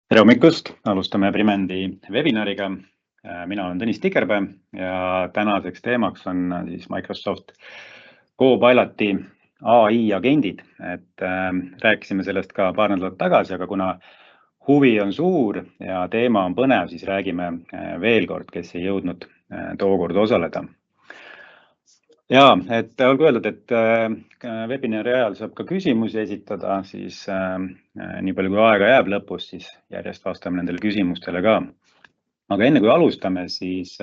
Tere hommikust, alustame Primendi webinariga. Mina olen Tõnis Tikerpää ja tänaseks teemaks on siis Microsoft Copiloti AI agendid. Rääkisime sellest ka paar nädalat tagasi, aga kuna huvi on suur ja teema on põnev, siis räägime veel kord, kes ei jõudnud tookord osaleda. Ja, olgu öeldud, et webinari ajal saab ka küsimusi esitada, siis nii palju kui aega jääb lõpus, siis järjest vastame nendele küsimustele ka. Aga enne kui alustame, siis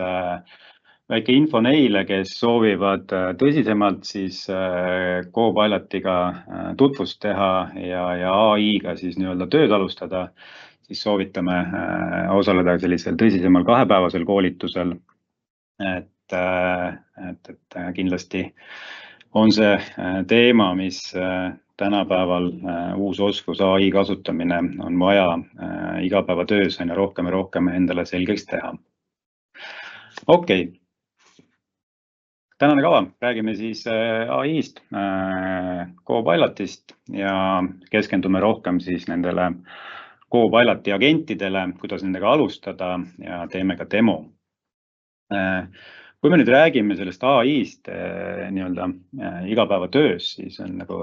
väike info neile, kes soovivad tõsisemalt siis Copilotiga tutvust teha ja AI-ga siis nii-öelda tööd alustada, siis soovitame osaleda sellisel tõsisemal 2-päevasel koolitusel. Et kindlasti on see teema, mis tänapäeval uus oskus AI kasutamine on vaja igapäevatöös aina rohkem ja rohkem endale selgeks teha. Okei. Tänane kava, räägime siis AI-st, Copilotist ja keskendume rohkem siis nendele Copiloti agentidele, kuidas nendega alustada ja teeme ka demo. Kui me nüüd räägime sellest AI-st nii-öelda igapäevatöös, siis on nagu,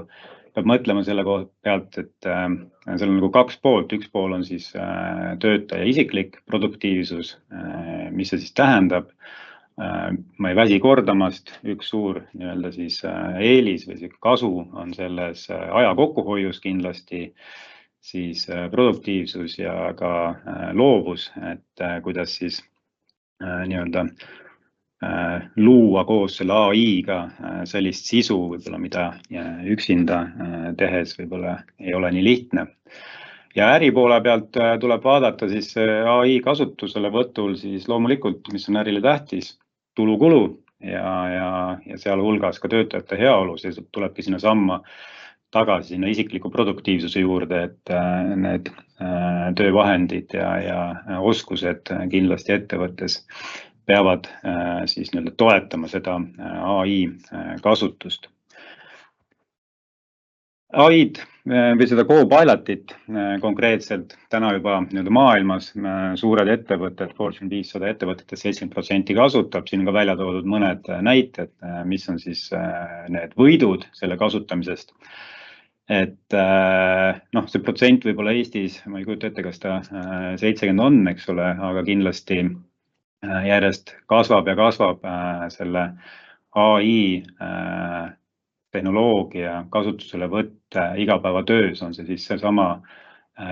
peab mõtlema selle pealt, et seal on nagu 2 poolt. Üks pool on siis töötaja isiklik produktiivsus, mis see siis tähendab. Ma ei väsi kordamast, üks suur nii-öelda siis eelis või kasu on selles aja kokkuhoius kindlasti, siis produktiivsus ja ka loovus, et kuidas siis nii-öelda luua koos selle AI-ga sellist sisu, võib-olla mida üksinda tehes võib-olla ei ole nii lihtne. Ja äripoole pealt tuleb vaadata siis AI kasutusele võtul siis loomulikult, mis on ärile tähtis, tulu-kulu ja sealhulgas ka töötajate heaolu, see tulebki sinna samma tagasi sinna isikliku produktiivsuse juurde, et need töövahendid ja oskused kindlasti ettevõttes peavad siis nii-öelda toetama seda AI kasutust. AI-d või seda Copilotit konkreetselt täna juba nii-öelda maailmas suured ettevõtted, Fortune 500 ettevõtetest 70% kasutab. Siin on ka välja toodud mõned näited, mis on siis need võidud selle kasutamisest. Et see protsent võib-olla Eestis, ma ei kujuta ette, kas ta 70 on, eks ole, aga kindlasti järjest kasvab ja kasvab selle AI tehnoloogia kasutusele võtt igapäevatöös, on see siis seesama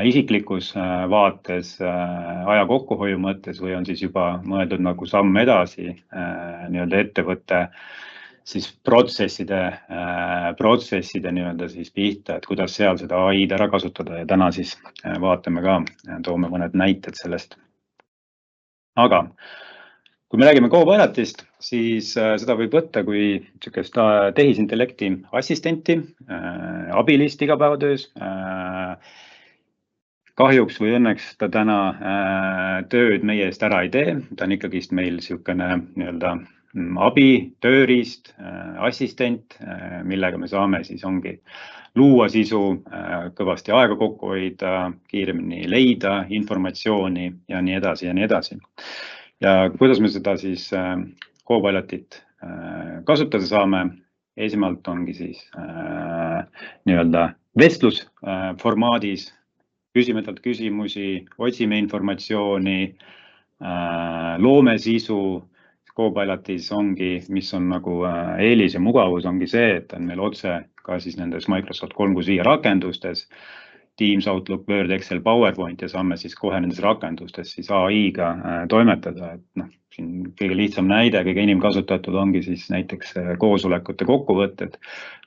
isiklikus vaates aja kokkuhoiu mõttes või on siis juba mõeldud nagu samm edasi nii-öelda ettevõtte siis protsesside nii-öelda siis pihta, et kuidas seal seda AI-d ära kasutada ja täna siis vaatame ka, toome mõned näited sellest. Aga kui me räägime Copilotist, siis seda võib võtta kui niisugust tehisintellekti assistenti, abilist igapäevatöös. Kahjuks või õnneks ta täna tööd meie eest ära ei tee, ta on ikkagist meil niisugune nii-öelda abi, tööriist, assistent, millega me saame siis ongi luua sisu, kõvasti aega kokku hoida, kiiremini leida informatsiooni ja nii edasi ja nii edasi. Ja kuidas me seda siis Copilotit kasutada saame? Esimalt ongi siis nii-öelda vestlusformaadis, küsime talt küsimusi, otsime informatsiooni, loome sisu. Copilotis ongi, mis on nagu eelis ja mugavus, ongi see, et on meil otse ka siis nendes Microsoft 365 rakendustes, Teams, Outlook, Word, Excel, PowerPoint ja saame siis kohe nendes rakendustes siis AI-ga toimetada. Et siin kõige lihtsam näide, kõige inimkasutatud ongi siis näiteks koosolekute kokkuvõtted.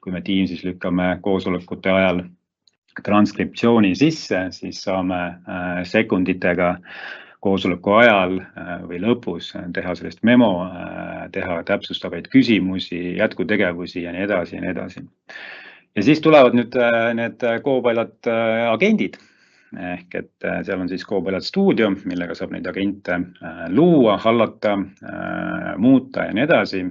Kui me Teamsis lükkame koosolekute ajal transkriptsiooni sisse, siis saame sekunditega koosoleku ajal või lõpus teha sellest memo, teha täpsustavaid küsimusi, jätkutegevusi ja nii edasi ja nii edasi. Ja siis tulevad nüüd need Copilot agendid, ehk et seal on siis Copilot Studio, millega saab neid agente luua, hallata, muuta ja nii edasi.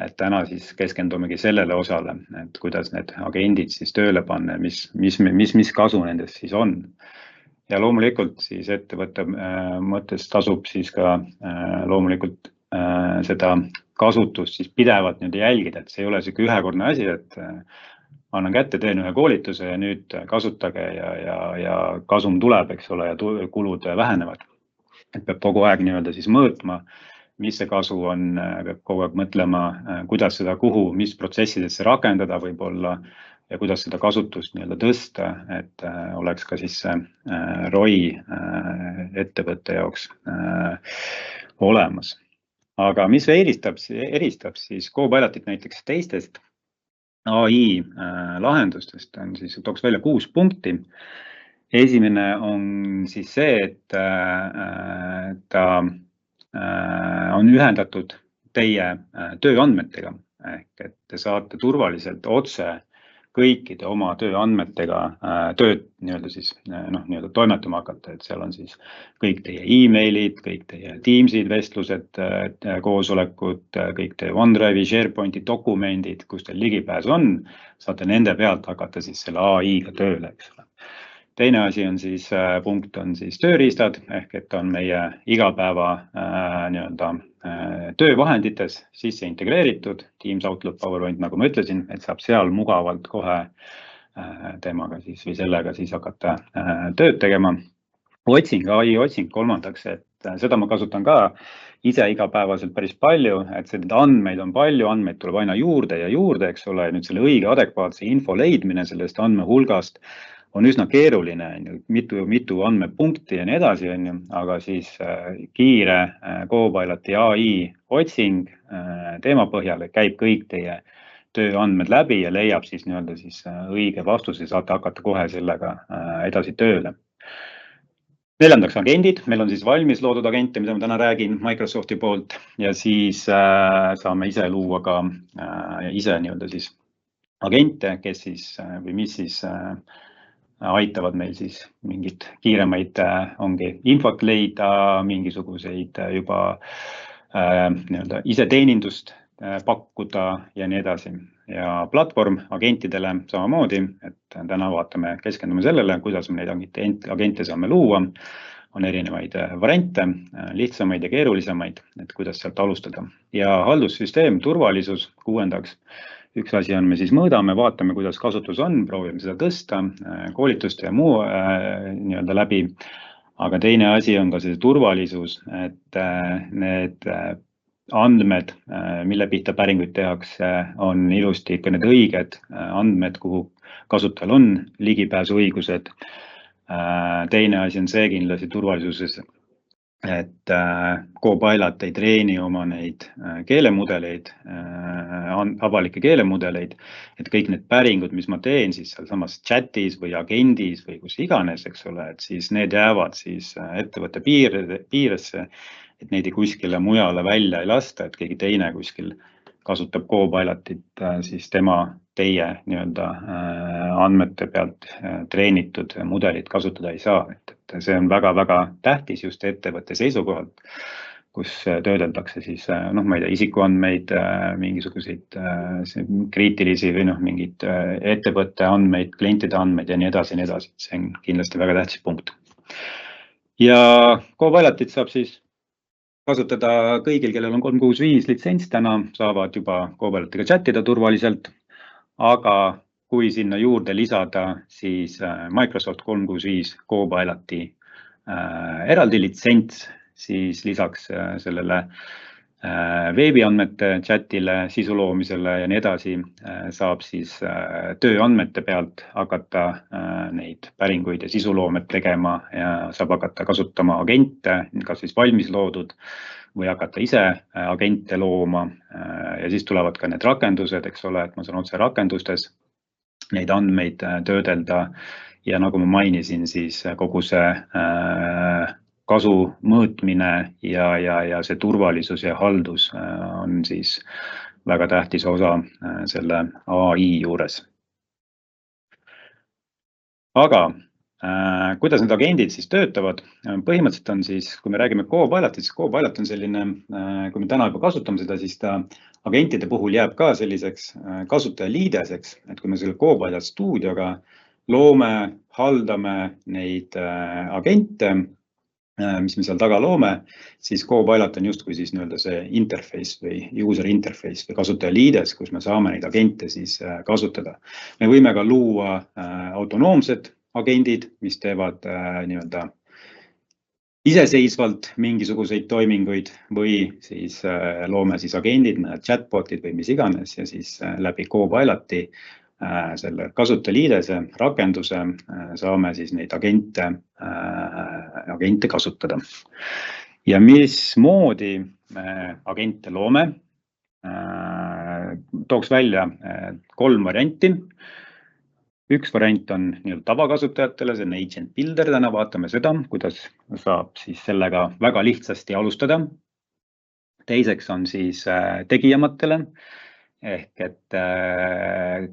Et täna siis keskendumegi sellele osale, et kuidas need agendid siis tööle panna, mis kasu nendest siis on. Ja loomulikult siis ettevõtte mõttes tasub siis ka loomulikult seda kasutust siis pidevalt jälgida, et see ei ole selline ühekordne asi, et annan kätte, teen ühe koolituse ja nüüd kasutage ja kasum tuleb, eks ole, ja kulud vähenevad. Et peab kogu aeg siis mõõtma, mis see kasu on, peab kogu aeg mõtlema, kuidas seda kuhu, mis protsessidesse rakendada võib-olla ja kuidas seda kasutust tõsta, et oleks ka siis ROI ettevõtte jaoks olemas. Aga mis eristab siis Copilotit näiteks teistest AI lahendustest on siis, tooks välja 6 punkti. Esimene on siis see, et ta on ühendatud teie tööandmetega ehk et te saate turvaliselt otse kõikide oma tööandmetega tööd siis toimetama hakata, et seal on siis kõik teie emailid, kõik teie Teamsid, vestlused, koosolekud, kõik teie OneDrive'i, SharePointi dokumendid, kus teil ligipääs on, saate nende pealt hakata siis selle AI-ga tööle, eks ole. Teine asi on siis, punkt on siis tööriistad ehk et on meie igapäeva töövahendites sisse integreeritud, Teams, Outlook, PowerPoint, nagu ma ütlesin, et saab seal mugavalt kohe temaga siis või sellega siis hakata tööd tegema. Otsing, AI otsing kolmandaks, et seda ma kasutan ka ise igapäevaselt päris palju, et seda andmeid on palju, andmeid tuleb aina juurde ja juurde, eks ole, nüüd selle õige adekvaatse info leidmine sellest andmehulgast on üsna keeruline, mitu andmepunkti ja nii edasi, aga siis kiire Copiloti AI otsing teema põhjal käib kõik teie tööandmed läbi ja leiab siis õige vastuse, saate hakata kohe sellega edasi tööle. Neljandaks agendid, meil on siis valmis loodud agente, mida ma täna räägin Microsofti poolt ja siis saame ise luua ka ise siis agente, kes siis või mis siis aitavad meil siis mingit kiiremaid ongi infot leida, mingisuguseid juba iseteenindust pakkuda ja nii edasi. Ja platvorm agentidele samamoodi, et täna vaatame, keskendume sellele, kuidas me neid agente saame luua. On erinevaid variante, lihtsamaid ja keerulisemaid, et kuidas sealt alustada. Ja haldussüsteem, turvalisus, kuuendaks. Üks asi on, me siis mõõdame, vaatame, kuidas kasutus on, proovime seda tõsta, koolituste ja muu läbi. Aga teine asi on ka see turvalisus, et need andmed, mille pihta päringuid tehakse, on ilusti ikka need õiged andmed, kuhu kasutajal on ligipääsuõigused. Teine asi on see kindlasti turvalisuses, et Copilot ei treeni oma neid keelemudeleid, avalikke keelemudeleid, et kõik need päringud, mis ma teen siis seal samas chatis või agendis või kus iganes, eks ole, et siis need jäävad siis ettevõtte piiresse, et neid kuskile mujale välja ei lasta, et keegi teine kuskil kasutab Copilotit siis teie andmete pealt treenitud mudelid kasutada ei saa. Et see on väga-väga tähtis just ettevõtte seisukohalt, kus töödeldakse siis, ma ei tea, isikuandmeid, mingisuguseid kriitilisi või mingid ettevõtte andmeid, klientide andmeid ja nii edasi, nii edasi. See on kindlasti väga tähtis punkt. Ja Copilotit saab siis kasutada kõigil, kellel on 365 litsents täna, saavad juba Copilotiga chatida turvaliselt, aga kui sinna juurde lisada siis Microsoft 365 Copiloti eraldi litsents, siis lisaks sellele veebiandmete chatile, sisu loomisele ja nii edasi, saab siis tööandmete pealt hakata neid päringuid ja sisuloomet tegema ja saab hakata kasutama agente, kas siis valmis loodud või hakata ise agente looma ja siis tulevad ka need rakendused, eks ole, et ma saan otse rakendustes neid andmeid töödelda ja nagu ma mainisin, siis kogu see kasu mõõtmine ja see turvalisus ja haldus on siis väga tähtis osa selle AI juures. Aga kuidas need agendid siis töötavad? Põhimõtteliselt on siis, kui me räägime Copilotist, siis Copilot on selline, kui me täna juba kasutame seda, siis ta agentide puhul jääb ka selliseks kasutajaliideseks, et kui me selle Copilot stuudioga loome, haldame neid agente, mis me seal taga loome, siis Copilot on justkui siis nii-öelda see interface või user interface või kasutajaliides, kus me saame neid agente siis kasutada. Me võime ka luua autonoomsed agendid, mis teevad nii-öelda iseseisvalt mingisuguseid toiminguid või siis loome siis agendid, mõned chatbotid või mis iganes ja siis läbi Copiloti selle kasutajaliidese rakenduse saame siis neid agente kasutada. Ja mismoodi me agente loome? Tooks välja 3 varianti. Üks variant on nii-öelda tavakasutajatele, see on agent builder, täna vaatame seda, kuidas saab siis sellega väga lihtsasti alustada. Teiseks on siis tegijamatele, ehk et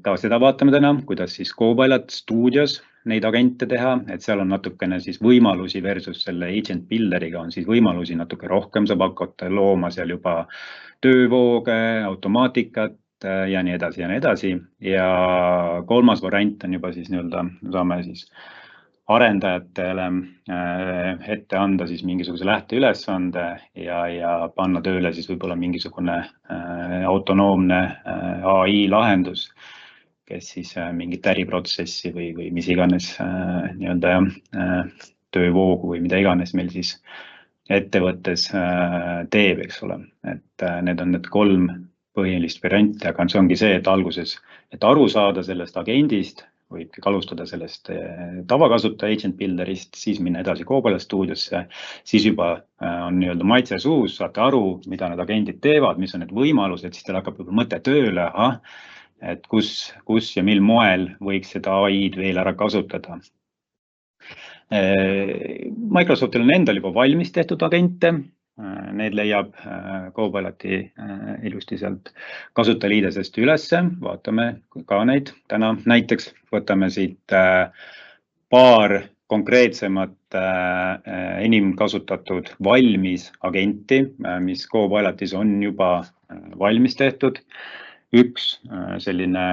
ka seda vaatame täna, kuidas siis Copilot Studios neid agente teha, et seal on natukene siis võimalusi versus selle agent builderiga on siis võimalusi natuke rohkem, saab hakata looma seal juba töövooge, automaatikat ja nii edasi ja nii edasi. Ja kolmas variant on juba siis nii-öelda, saame siis arendajatele ette anda siis mingisuguse lähteülesande ja panna tööle siis võib-olla mingisugune autonoomne AI lahendus, kes siis mingit äriprotsessi või mis iganes nii-öelda töövoogu või mida iganes meil siis ettevõttes teeb, eks ole. Et need on need 3 põhilist varianti, aga see ongi see, et alguses, et aru saada sellest agendist, võibki alustada sellest tavakasutaja agent builderist, siis minna edasi Copilot Studiosse, siis juba on nii-öelda maitse suus, saate aru, mida need agendid teevad, mis on need võimalused, siis teil hakkab juba mõte tööle, et kus ja mil moel võiks seda AI-d veel ära kasutada. Microsoftil on endal juba valmis tehtud agente. Need leiab Copiloti ilusti sealt kasutajaliidesest ülesse, vaatame ka neid täna. Näiteks võtame siit paar konkreetsemat enim kasutatud valmis agenti, mis Copilotis on juba valmis tehtud. Üks selline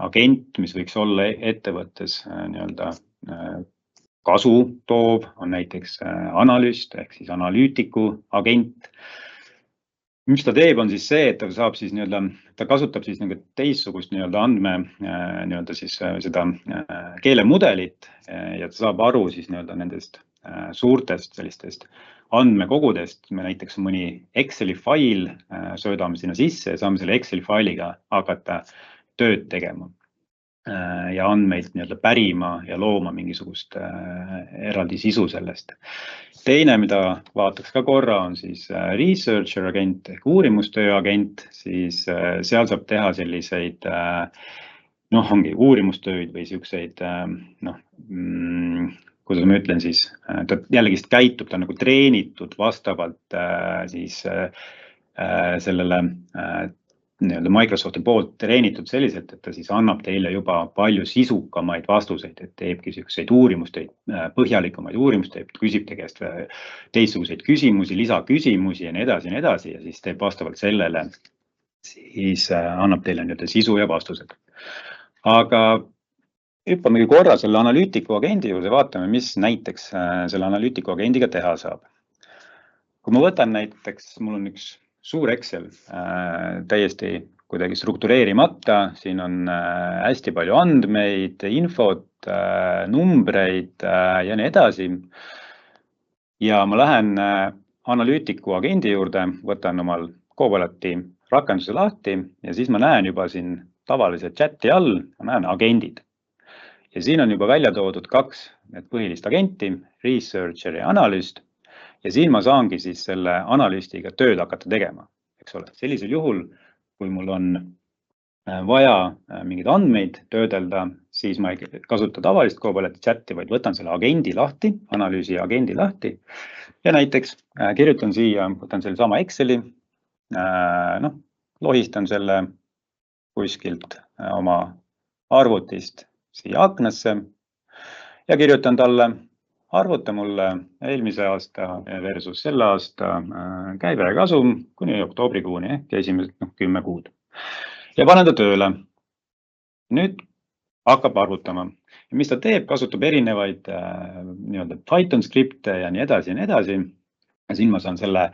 agent, mis võiks olla ettevõttes nii-öelda kasu toov, on näiteks analüüst ehk siis analüütiku agent. Mis ta teeb, on siis see, et ta saab siis nii-öelda, ta kasutab siis teistsugust nii-öelda andme, nii-öelda siis seda keelemudelit ja ta saab aru siis nii-öelda nendest suurtest sellistest andmekogudest. Me näiteks mõni Exceli fail söödame sinna sisse ja saame selle Exceli failiga hakata tööd tegema ja andmeid nii-öelda pärima ja looma mingisugust eraldi sisu sellest. Teine, mida vaataks ka korra, on siis researcher agent ehk uurimustöö agent, siis seal saab teha selliseid ongi uurimustööd või siukseid, kuidas ma ütlen siis, ta jällegi käitub, ta on nagu treenitud vastavalt siis sellele nii-öelda Microsofti poolt treenitud selliselt, et ta siis annab teile juba palju sisukamaid vastuseid, et teebki selliseid uurimustöid, põhjalikumaid uurimustöid, küsib teie käest teistsuguseid küsimusi, lisaküsimusi ja nii edasi ja siis teeb vastavalt sellele, siis annab teile nii-öelda sisu ja vastused. Aga hüppamegi korra selle analüütiku agendi juurde, vaatame, mis näiteks selle analüütiku agendiga teha saab. Kui ma võtan näiteks, mul on üks suur Excel, täiesti kuidagi struktureerimata, siin on hästi palju andmeid, infot, numbreid ja nii edasi. Ja ma lähen analüütiku agendi juurde, võtan omal Copiloti rakenduse lahti ja siis ma näen juba siin tavalise chati all, ma näen agendid. Ja siin on juba välja toodud 2 põhilist agenti, researcher ja analüüst. Ja siin ma saangi siis selle analüüstiga tööd hakata tegema, eks ole. Sellisel juhul, kui mul on vaja mingeid andmeid töödelda, siis ma ei kasuta tavalist Copiloti chati, vaid võtan selle agendi lahti, analüüsi agendi lahti. Ja näiteks kirjutan siia, võtan selle sama Exceli, lohistan selle kuskilt oma arvutist siia aknasse ja kirjutan talle, arvuta mulle eelmise aasta versus selle aasta käive ja kasum kuni oktoobrikuuni ehk esimesed 10 kuud. Ja panen ta tööle. Nüüd hakkab arvutama. Ja mis ta teeb, kasutab erinevaid nii-öelda Python skripte ja nii edasi ja nii edasi. Ja siin ma saan selle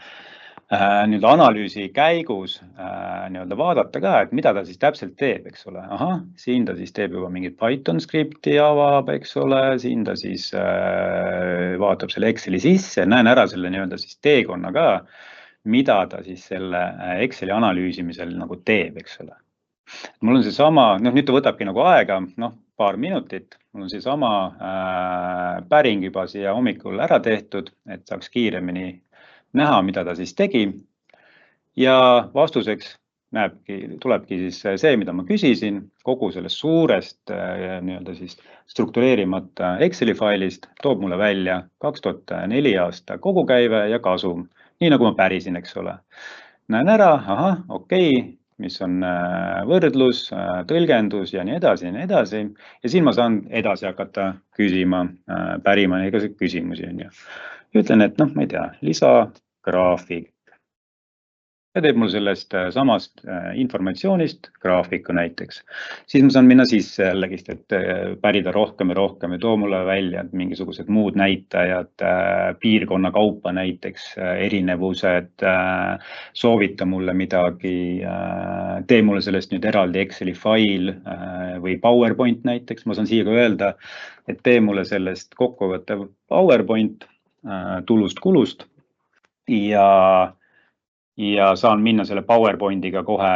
nii-öelda analüüsi käigus nii-öelda vaadata ka, et mida ta siis täpselt teeb, eks ole. Ahah, siin ta siis teeb juba mingit Python skripti avab, eks ole, siin ta siis vaatab selle Exceli sisse, näen ära selle nii-öelda siis teekonna ka, mida ta siis selle Exceli analüüsimisel nagu teeb, eks ole. Mul on seesama, nüüd ta võtabki nagu aega, paar minutit, mul on seesama päring juba siia hommikul ära tehtud, et saaks kiiremini näha, mida ta siis tegi. Ja vastuseks tulebki siis see, mida ma küsisin, kogu sellest suurest nii-öelda siis struktureerimata Exceli failist toob mulle välja 2004 aasta kogukäive ja kasum, nii nagu ma pärisin, eks ole. Näen ära, ahah, okei, mis on võrdlus, tõlgendus ja nii edasi ja nii edasi. Ja siin ma saan edasi hakata küsima, pärima igasuguseid küsimusi. Ütlen, et ma ei tea, lisagraafik. Ja teeb mul sellest samast informatsioonist graafiku näiteks. Siis ma saan minna sisse jällegist, et pärida rohkem ja rohkem ja too mulle välja mingisugused muud näitajad, piirkonna kaupa näiteks, erinevused, soovita mulle midagi, tee mulle sellest nüüd eraldi Exceli fail või PowerPoint näiteks. Ma saan siia ka öelda, et tee mulle sellest kokkuvõttev PowerPoint tulust kulust ja saan minna selle PowerPointiga kohe,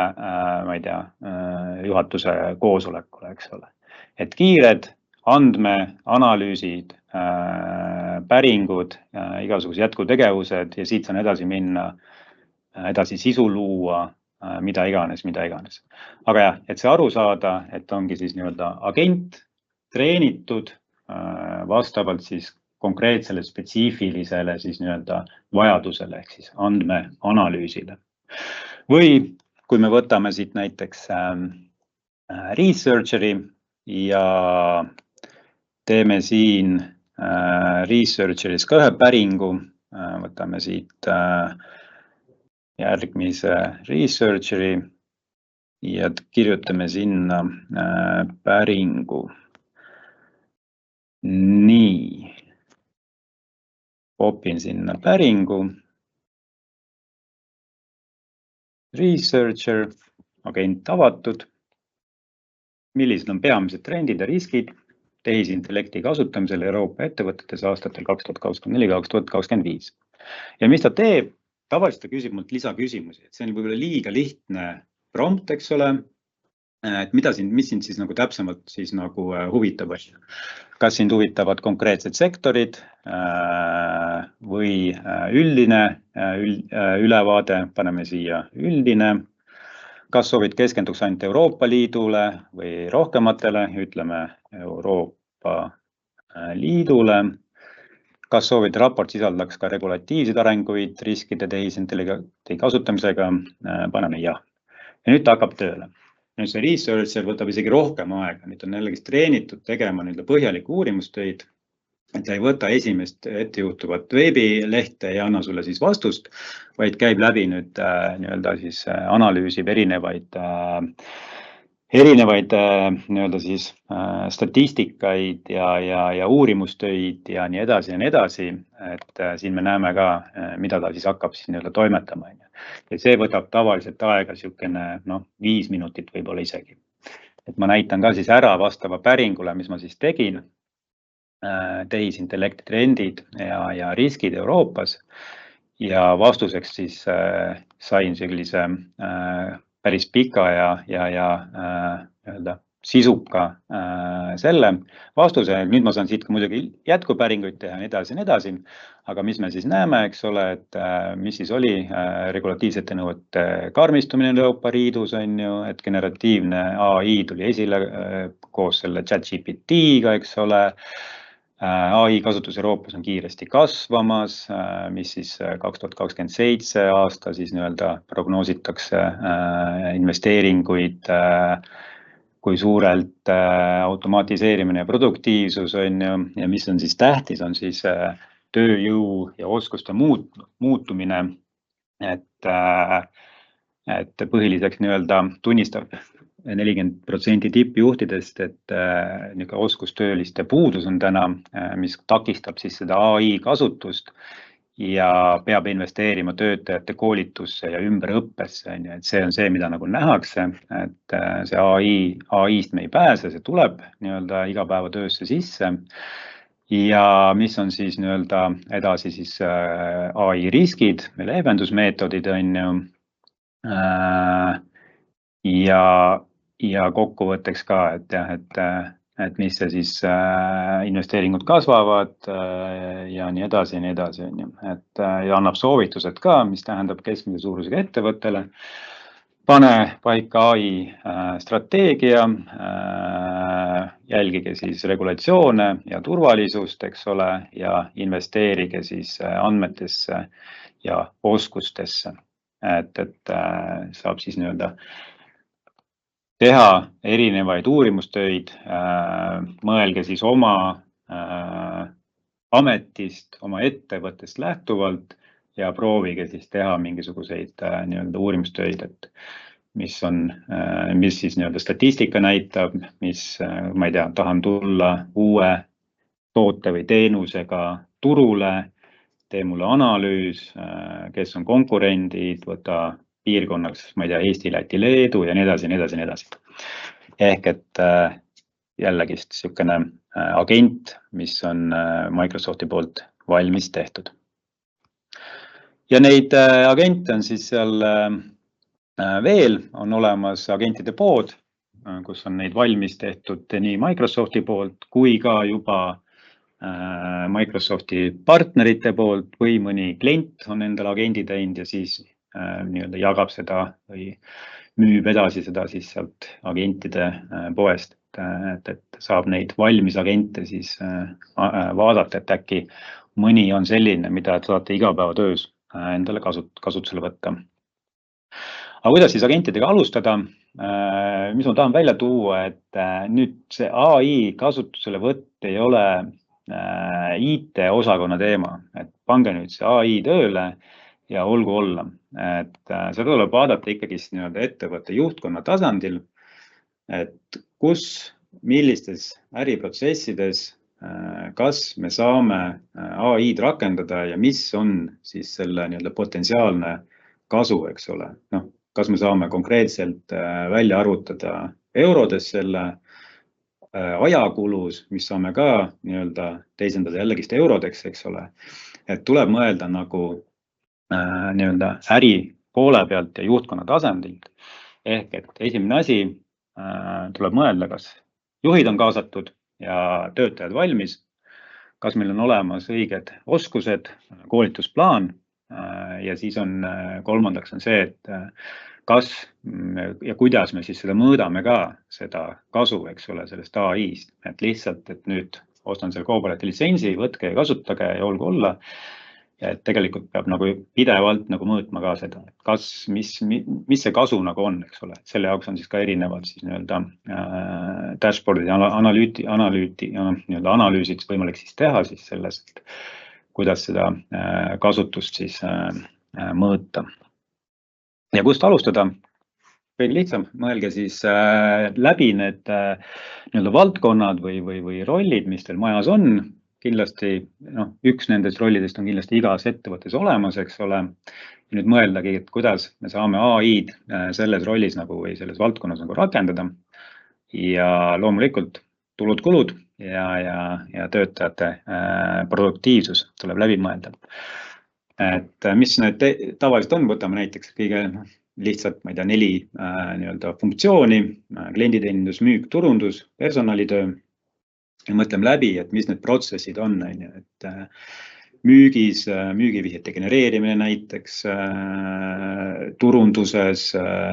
ma ei tea, juhatuse koosolekule, eks ole. Et kiired andmeanalüüsid, päringud, igasugused jätkutegevused ja siit saan edasi minna, edasi sisu luua, mida iganes. Aga jah, et see aru saada, et ongi siis nii-öelda agent treenitud vastavalt siis konkreetsele spetsiifilisele siis nii-öelda vajadusele ehk siis andmeanalüüsile. Või kui me võtame siit näiteks Researcheri ja teeme siin Researcheris ka ühe päringu, võtame siit järgmise Researcheri ja kirjutame sinna päringu. Nii. Popin sinna päringu. Researcher, agent avatud. Millised on peamised trendid ja riskid tehisintellekti kasutamisel Euroopa ettevõtetes aastatel 2024-2025? Ja mis ta teeb? Tavaliselt ta küsib mult lisaküsimusi, et see on võib-olla liiga lihtne prompt, eks ole. Et mis sind siis nagu täpsemalt siis nagu huvitab? Kas sind huvitavad konkreetsed sektorid või üldine ülevaade, paneme siia üldine. Kas soovid keskenduks ainult Euroopa Liidule või rohkematele, ütleme Euroopa Liidule. Kas soovid raport sisaldaks ka regulatiivseid arenguid riskide tehisintellekti kasutamisega, paneme jah. Ja nüüd ta hakkab tööle. Nüüd see researcher võtab isegi rohkem aega, nüüd on jällegi treenitud tegema põhjaliku uurimustöid, et ta ei võta esimest ettejuhtuvat veebilehte ja anna sulle siis vastust, vaid käib läbi nüüd nii-öelda siis analüüsib erinevaid nii-öelda siis statistikaid ja uurimustöid ja nii edasi, et siin me näeme ka, mida ta siis hakkab siis nii-öelda toimetama. Ja see võtab tavaliselt aega niisugune 5 minutit võib-olla isegi. Et ma näitan ka siis ära vastava päringule, mis ma siis tegin, tehisintellekti trendid ja riskid Euroopas ja vastuseks siis sain sellise päris pika ja sisuka selle vastuse. Nüüd ma saan siit ka muidugi jätkupäringuid teha ja nii edasi. Aga mis me siis näeme, eks ole, et mis siis oli regulatiivsete nõuete karmistumine Euroopa Liidus on ju, et generatiivne AI tuli esile koos selle ChatGPT-ga, eks ole. AI kasutus Euroopas on kiiresti kasvamas, mis siis 2027 aasta siis nii-öelda prognoositakse investeeringuid, kui suurelt automatiseerimine ja produktiivsus on ju, ja mis on siis tähtis, on siis tööjõu ja oskuste muutumine, et põhiliseks nii-öelda tunnistab 40% tippjuhtidest, et niisugune oskustööliste puudus on täna, mis takistab siis seda ai kasutust ja peab investeerima töötajate koolitusse ja ümberõppesse, et see on see, mida nagu nähakse, et see ai-st me ei pääse, see tuleb nii-öelda igapäevatöösse sisse. Ja mis on siis nii-öelda edasi siis ai riskid või leevendusmeetodid on ju. Ja kokkuvõtteks ka, et jah, et mis see siis investeeringud kasvavad ja nii edasi, on ju. Ja annab soovitused ka, mis tähendab keskmise suurusega ettevõttele. Pane paika ai strateegia, jälgige siis regulatsioone ja turvalisust, eks ole, ja investeerige siis andmetesse ja oskustesse. Et saab siis nii-öelda teha erinevaid uurimustöid, mõelge siis oma ametist, oma ettevõttest lähtuvalt ja proovige siis teha mingisuguseid nii-öelda uurimustöid, et mis siis nii-öelda statistika näitab, ma ei tea, tahan tulla uue toote või teenusega turule, tee mulle analüüs, kes on konkurendid, võta piirkonnaks, ma ei tea, Eesti, Läti, Leedu ja nii edasi. Ehk et jällegi niisugune agent, mis on Microsofti poolt valmis tehtud. Ja neid agente on siis seal veel, on olemas agentide pood, kus on neid valmis tehtud nii Microsofti poolt kui ka juba Microsofti partnerite poolt või mõni klient on endale agendi teinud ja siis nii-öelda jagab seda või müüb edasi seda siis sealt agentide poest, et saab neid valmis agente siis vaadata, et äkki mõni on selline, mida saate igapäevatöös endale kasutusele võtta. Aga kuidas siis agentidega alustada? Mis ma tahan välja tuua, et nüüd see ai kasutuselevõtt ei ole IT-osakonna teema, et pange nüüd see ai tööle ja olgu olla, et seda tuleb vaadata ikkagi nii-öelda ettevõtte juhtkonna tasandil, et millistes äriprotsessides, kas me saame ai-d rakendada ja mis on siis selle nii-öelda potentsiaalne kasu, eks ole. Noh, kas me saame konkreetselt välja arvutada eurodes selle ajakulus, mis saame ka nii-öelda teisendada jällegist eurodeks, eks ole. Et tuleb mõelda nagu nii-öelda äri poole pealt ja juhtkonna tasandilt. Ehk et esimene asi tuleb mõelda, kas juhid on kaasatud ja töötajad valmis, kas meil on olemas õiged oskused, koolitusplaan ja siis on kolmandaks on see, et kas ja kuidas me siis seda mõõdame ka seda kasu, eks ole, sellest ai-st, et lihtsalt, et nüüd ostan selle Cobalti litsentsi, võtke ja kasutage ja olgu olla. Ja et tegelikult peab nagu pidevalt nagu mõõtma ka seda, et mis see kasu nagu on, eks ole. Selle jaoks on siis ka erinevad siis nii-öelda dashboardid ja analüüsid võimalik siis teha siis selles, et kuidas seda kasutust siis mõõta. Ja kust alustada? Kõige lihtsam, mõelge siis läbi need nii-öelda valdkonnad või rollid, mis teil majas on. Kindlasti üks nendest rollidest on kindlasti igas ettevõttes olemas, eks ole. Nüüd mõeldagi, et kuidas me saame ai-d selles rollis nagu või selles valdkonnas nagu rakendada. Ja loomulikult tulud-kulud ja töötajate produktiivsus tuleb läbi mõelda. Et mis need tavaliselt on, võtame näiteks kõige lihtsalt, ma ei tea, 4 nii-öelda funktsiooni, klienditeenindus, müük, turundus, personalitöö. Ja mõtleme läbi, et mis need protsessid on, et müügis, müügivihjete genereerimine näiteks, turunduses,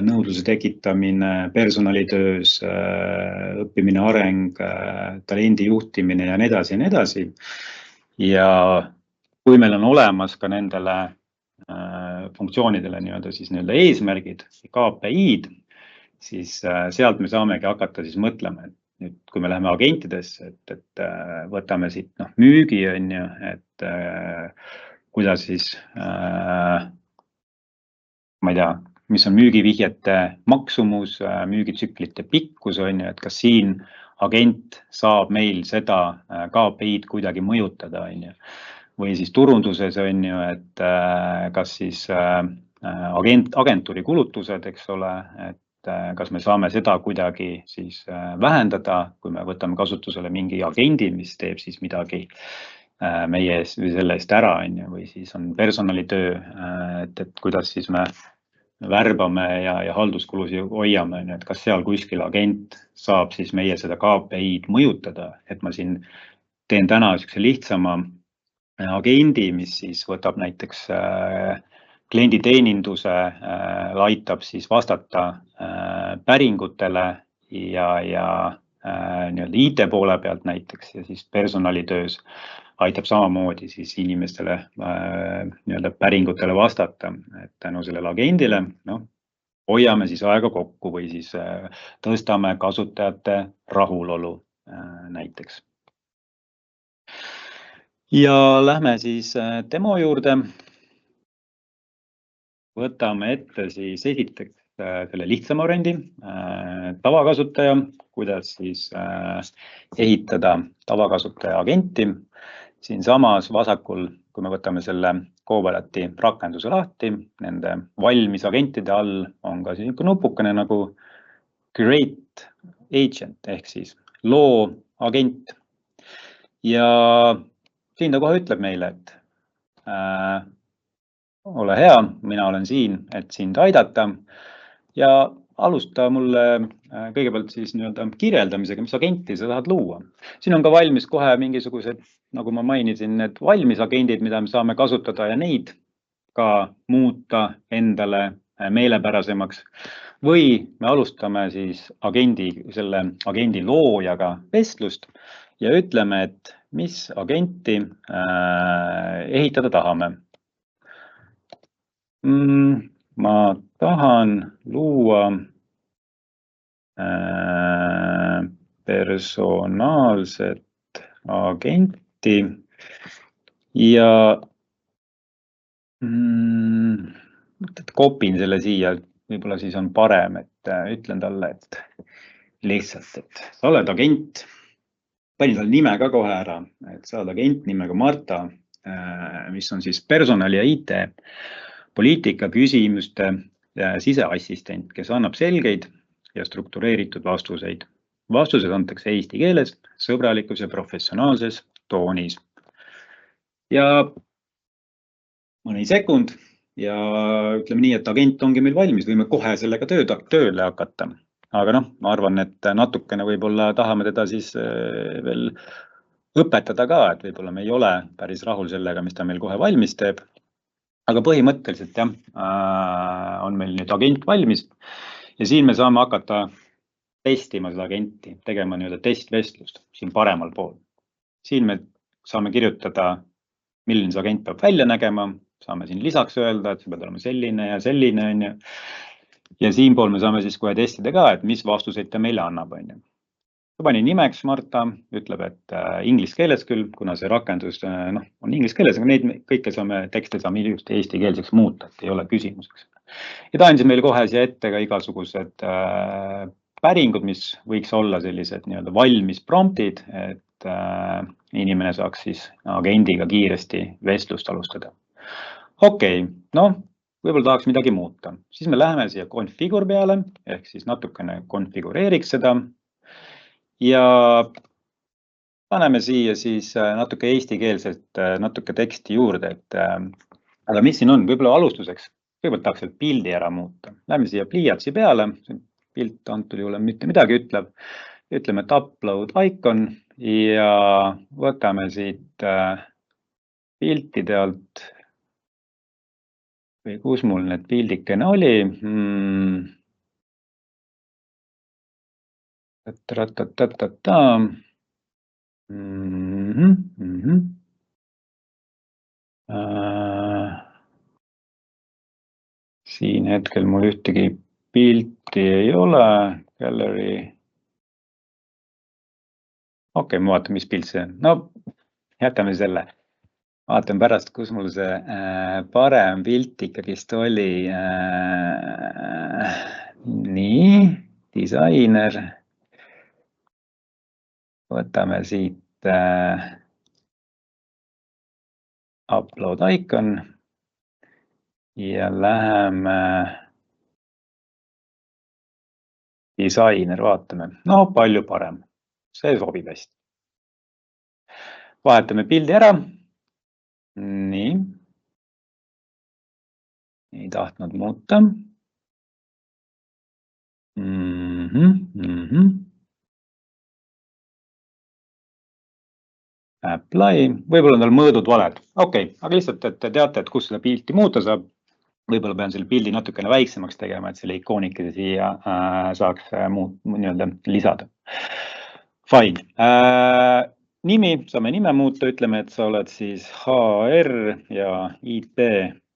nõudluse tekitamine, personalitöös, õppimine, areng, talendi juhtimine ja nii edasi. Ja kui meil on olemas ka nendele funktsioonidele nii-öelda eesmärgid, KPI-d, siis sealt me saamegi hakata siis mõtlema, et nüüd, kui me läheme agentidesse, et võtame siit müügi, on ju, et kuidas siis, ma ei tea, mis on müügivihjete maksumus, müügitsüklite pikkus, on ju, et kas siin agent saab meil seda KPI-d kuidagi mõjutada, on ju. Või siis turunduses on ju, et kas siis agentuuri kulutused, eks ole, et kas me saame seda kuidagi siis vähendada, kui me võtame kasutusele mingi agendi, mis teeb siis midagi meie eest või selle eest ära, on ju, või siis on personalitöö, et kuidas siis me värbame ja halduskulusid hoiame, on ju, et kas seal kuskil agent saab siis meie seda KPI-d mõjutada, et ma siin teen täna niisuguse lihtsama agendi, mis siis võtab näiteks klienditeeninduse, aitab siis vastata päringutele ja nii-öelda IT poole pealt näiteks ja siis personalitöös aitab samamoodi siis inimestele nii-öelda päringutele vastata, et tänu sellele agendile hoiame siis aega kokku või siis tõstame kasutajate rahulolu näiteks. Ja lähme siis demo juurde. Võtame ette siis esiteks selle lihtsama variandi, tavakasutaja, kuidas siis ehitada tavakasutaja agenti. Siin samas vasakul, kui me võtame selle Cobalati rakenduse lahti, nende valmis agentide all on ka niisugune nupukene nagu Create Agent ehk siis loo agent. Ja siin ta kohe ütleb meile, et ole hea, mina olen siin, et sind aidata ja alusta mulle kõigepealt siis nii-öelda kirjeldamisega, mis agenti sa tahad luua. Siin on ka valmis kohe mingisugused, nagu ma mainisin, need valmis agendid, mida me saame kasutada ja neid ka muuta endale meelepärasemaks. Või me alustame siis selle agendi loojaga vestlust ja ütleme, et mis agenti ehitada tahame. Ma tahan luua personaalset agenti ja kopin selle siia, võib-olla siis on parem, et ütlen talle, et lihtsalt, et sa oled agent, panin talle nime ka kohe ära, et sa oled agent nimega Marta, mis on siis personali ja IT poliitika küsimuste siseassistent, kes annab selgeid ja struktureeritud vastuseid. Vastused antakse eesti keeles, sõbralikus ja professionaalses toonis. Ja mõni sekund ja ütleme nii, et agent ongi meil valmis, võime kohe sellega tööle hakata. Aga ma arvan, et natukene võib-olla tahame teda siis veel õpetada ka, et võib-olla me ei ole päris rahul sellega, mis ta meil kohe valmis teeb. Aga põhimõtteliselt jah, on meil nüüd agent valmis ja siin me saame hakata testima seda agenti, tegema nii-öelda testvestlust siin paremal pool. Siin me saame kirjutada, milline see agent peab välja nägema, saame siin lisaks öelda, et see peab olema selline ja selline, on ju. Ja siinpool me saame siis kohe testida ka, et mis vastuseid ta meile annab, on ju. Ma panin nimeks Marta, ütleb, et inglise keeles küll, kuna see rakendus on inglise keeles, aga neid kõike tekste saame just eestikeelseks muuta, et ei ole küsimuseks. Ja ta andis meile kohe siia ette ka igasugused päringud, mis võiks olla sellised nii-öelda valmis promptid, et inimene saaks siis agendiga kiiresti vestlust alustada. Okei, võib-olla tahaks midagi muuta. Siis me läheme siia configure peale, ehk siis natukene konfigureeriks seda. Ja paneme siia siis natuke eestikeelselt, natuke teksti juurde, et aga mis siin on, võib-olla alustuseks, kõigepealt tahaks selle pildi ära muuta. Lähme siia pliiatsi peale, pilt antud juhul mitte midagi ütleb, ütleme, et upload icon ja võtame siit piltide alt, või kus mul need pildikene oli. Siin hetkel mul ühtegi pilti ei ole, gallery. Okei, ma vaatan, mis pilt see on. Jätame selle. Vaatan pärast, kus mul see parem pilt ikkagist oli. Nii, disainer. Võtame siit upload icon ja läheme disainer, vaatame. No palju parem. See sobib hästi. Vahetame pildi ära. Nii. Ei tahtnud muuta. Apply, võib-olla on tal mõõdud valed. Okei, aga lihtsalt, et te teate, et kus seda pilti muuta saab. Võib-olla pean selle pildi natukene väiksemaks tegema, et selle ikoonikese siia saaks nii-öelda lisada. Fine. Nimi, saame nime muuta, ütleme, et sa oled siis HR ja IT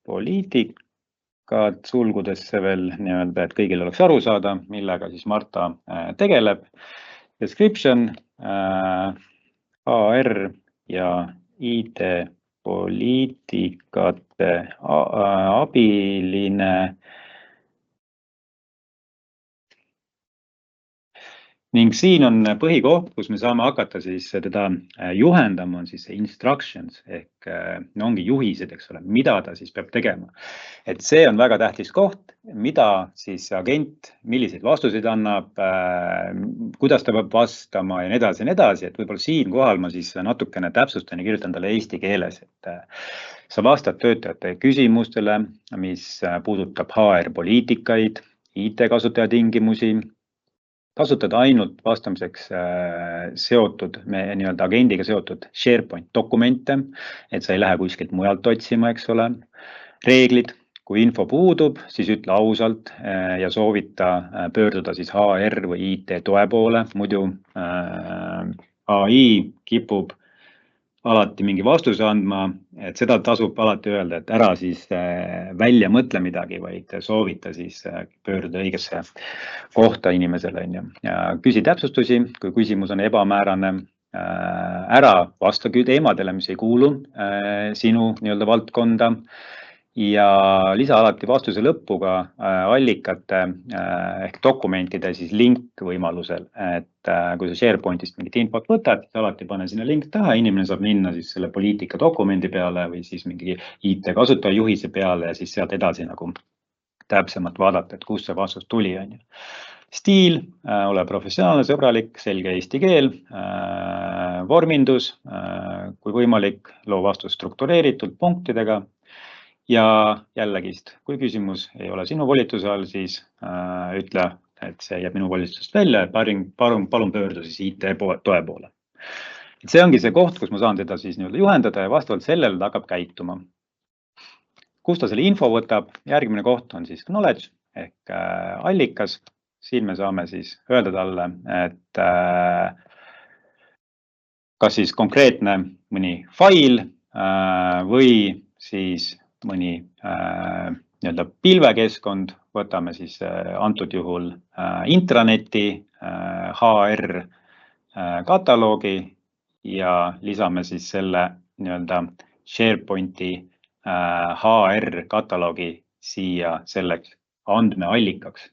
poliitikad sulgudesse veel nii-öelda, et kõigil oleks aru saada, millega siis Marta tegeleb. Description, HR ja IT poliitikate abiline. Ning siin on põhikoht, kus me saame hakata siis teda juhendama, on siis instructions ehk ongi juhised, eks ole, mida ta siis peab tegema. Et see on väga tähtis koht, mida siis agent, milliseid vastuseid annab, kuidas ta peab vastama ja nii edasi ja nii edasi. Et võib-olla siin kohal ma siis natukene täpsustan ja kirjutan talle eesti keeles, et sa vastad töötajate küsimustele, mis puudutab HR poliitikaid, IT kasutaja tingimusi, kasutad ainult vastamiseks seotud, nii-öelda agendiga seotud SharePoint dokumente, et sa ei lähe kuskilt mujalt otsima, eks ole. Reeglid, kui info puudub, siis ütle ausalt ja soovita pöörduda siis HR või IT toe poole, muidu AI kipub alati mingi vastuse andma, et seda tasub alati öelda, et ära siis välja mõtle midagi, vaid soovita siis pöörduda õigesse kohta inimesele. Küsi täpsustusi, kui küsimus on ebamäärane, ära vasta teemadele, mis ei kuulu sinu nii-öelda valdkonda ja lisa alati vastuse lõppu ka allikate ehk dokumentide siis link võimalusel, et kui sa SharePointist mingit infot võtad, siis alati pane sinna link taha, inimene saab minna siis selle poliitika dokumendi peale või siis mingi IT kasutajajuhise peale ja siis sealt edasi nagu täpsemalt vaadata, et kust see vastus tuli. Stiil, ole professionaalne, sõbralik, selge eesti keel, vormindus, kui võimalik, loo vastus struktureeritult punktidega. Ja jällegist, kui küsimus ei ole sinu volituse all, siis ütle, et see jääb minu volitust välja, palun pöördu siis IT toe poole. See ongi see koht, kus ma saan teda siis nii-öelda juhendada ja vastavalt sellele ta hakkab käituma. Kus ta selle info võtab, järgmine koht on siis knowledge ehk allikas. Siin me saame siis öelda talle, et kas siis konkreetne mõni fail või siis mõni nii-öelda pilvekeskkond, võtame siis antud juhul intraneti, HR kataloogi ja lisame siis selle nii-öelda SharePointi HR kataloogi siia selleks andmeallikaks.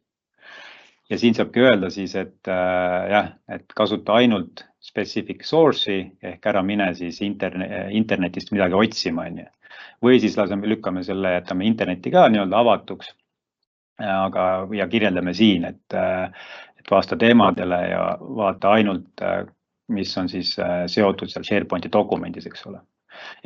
Ja siin saabki öelda siis, et et kasuta ainult specific source'i ehk ära mine siis internetist midagi otsima. Või siis lükkame selle, jätame interneti ka nii-öelda avatuks, ja kirjeldame siin, et vasta teemadele ja vaata ainult, mis on siis seotud seal SharePointi dokumendis, eks ole.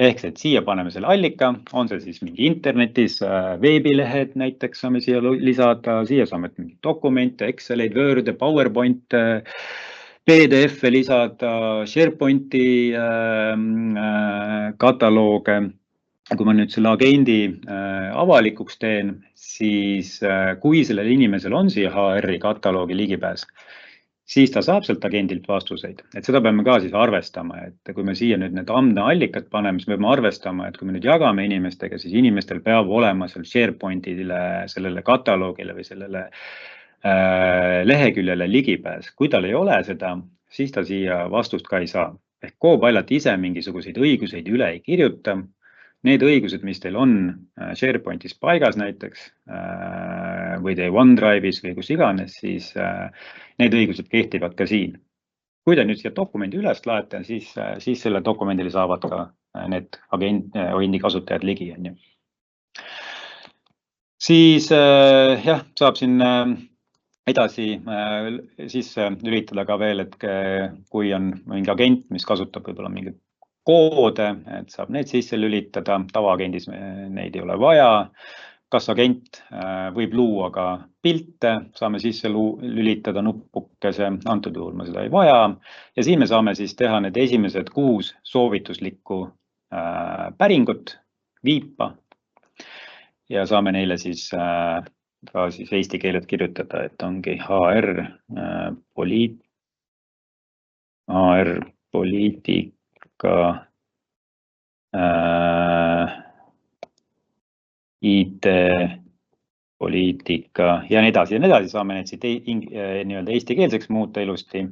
Ehk et siia paneme selle allika, on see siis mingi internetis, veebilehed näiteks saame siia lisada, siia saame mingi dokumente, Exceleid, Word, PowerPoint, PDF-e lisada, SharePointi katalooge. Kui ma nüüd selle agendi avalikuks teen, siis kui sellel inimesel on siia HR-i kataloogi ligipääs, siis ta saab sealt agendilt vastuseid. Et seda peame ka siis arvestama, et kui me siia nüüd need andmeallikad paneme, siis peame arvestama, et kui me nüüd jagame inimestega, siis inimestel peab olema seal SharePointile, sellele kataloogile või sellele leheküljele ligipääs. Kui tal ei ole seda, siis ta siia vastust ka ei saa. Ehk Copilot ise mingisuguseid õiguseid üle ei kirjuta. need õigused, mis teil on SharePointis paigas näiteks või teie OneDrive'is või kus iganes, siis need õigused kehtivad ka siin. Kui te nüüd siia dokumendi üles laete, siis selle dokumendile saavad ka need agendi kasutajad ligi. Siis jah, saab siin edasi sisse lülitada ka veel, et kui on mingi agent, mis kasutab võib-olla mingit koode, et saab need sisse lülitada, tavaagendis neid ei ole vaja. Kas agent võib luua ka pilte, saame sisse lülitada nupukese, antud juhul ma seda ei vaja. Ja siin me saame siis teha need esimesed 6 soovituslikku päringut, viipa. Ja saame neile siis ka siis eesti keeled kirjutada, et ongi HR poliitika, IT poliitika ja nii edasi. Saame need siit nii-öelda eestikeelseks muuta ilusti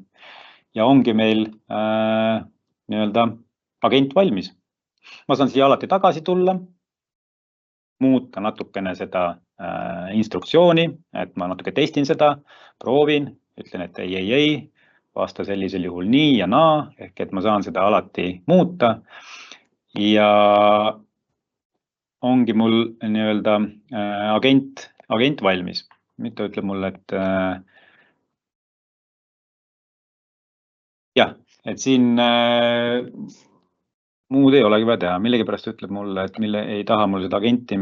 ja ongi meil nii-öelda agent valmis. Ma saan siia alati tagasi tulla, muuta natukene seda instruktsiooni, et ma natuke testin seda, proovin, ütlen, et ei, vasta sellisel juhul nii ja naa, ehk et ma saan seda alati muuta ja ongi mul nii-öelda agent valmis. Nüüd ta ütleb mulle, et jah, et siin muud ei olegi vaja teha. Millegipärast ütleb mulle, et ei taha mul seda agenti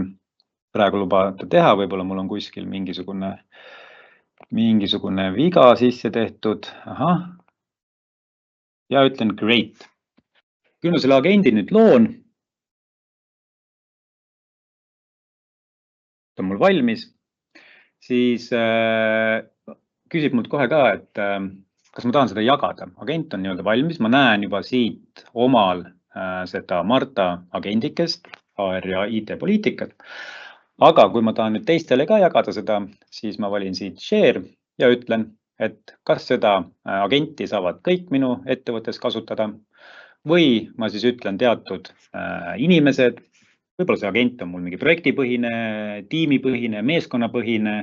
praegu lubada teha, võib-olla mul on kuskil mingisugune viga sisse tehtud. Ahah. Ja ütlen great. Kui ma selle agendi nüüd loon, ta on mul valmis, siis küsib mult kohe ka, et kas ma tahan seda jagada. Agent on nii-öelda valmis, ma näen juba siit omal seda Marta agendikest, HR ja IT poliitikat. Aga kui ma tahan nüüd teistele ka jagada seda, siis ma valin siit share ja ütlen, et kas seda agenti saavad kõik minu ettevõttes kasutada või ma siis ütlen teatud inimesed, võib-olla see agent on mul mingi projektipõhine, tiimipõhine, meeskonnapõhine,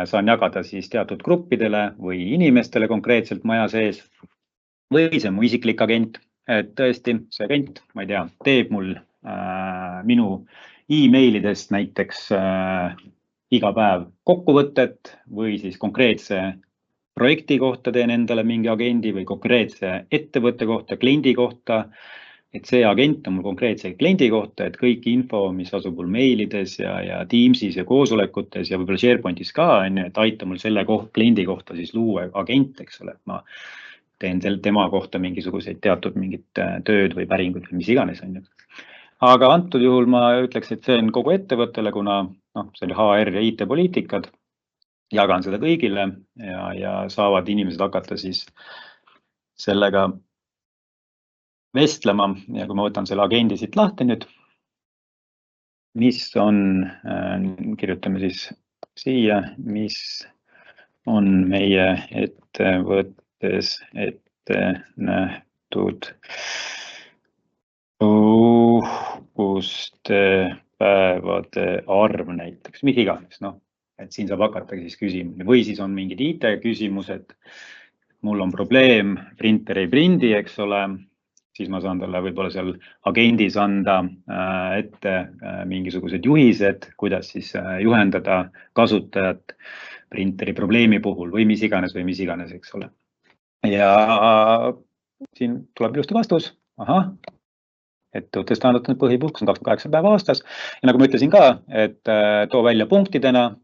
saan jagada siis teatud gruppidele või inimestele konkreetselt maja sees või see on mu isiklik agent, et tõesti see agent, ma ei tea, teeb mul minu e-mailidest näiteks iga päev kokkuvõtet või siis konkreetse projekti kohta teen endale mingi agendi või konkreetse ettevõtte kohta, kliendi kohta. Et see agent on mul konkreetse kliendi kohta, et kõik info, mis asub mul mailides ja Teamsis ja koosolekutes ja võib-olla SharePointis ka, et aita mul selle kliendi kohta siis luua agent, eks ole. Ma teen tema kohta mingisuguseid teatud mingit tööd või päringut või mis iganes on ju. Aga antud juhul ma ütleks, et see on kogu ettevõttele, kuna see oli HR ja IT poliitikad, jagan seda kõigile ja saavad inimesed hakata siis sellega vestlema ja kui ma võtan selle agendi siit lahti nüüd, mis on, kirjutame siis siia, mis on meie ettevõttes ette nähtud päevade arv näiteks, mis iganes, et siin saab hakata siis küsima või siis on mingid IT küsimused, mul on probleem, printer ei prindi, eks ole, siis ma saan talle võib-olla seal agendis anda ette mingisugused juhised, kuidas siis juhendada kasutajat printeri probleemi puhul või mis iganes, eks ole. Ja siin tuleb ilusti vastus, ettevõtte standardne põhipuhkus on 28 päeva aastas ja nagu ma ütlesin ka, et too välja punktidena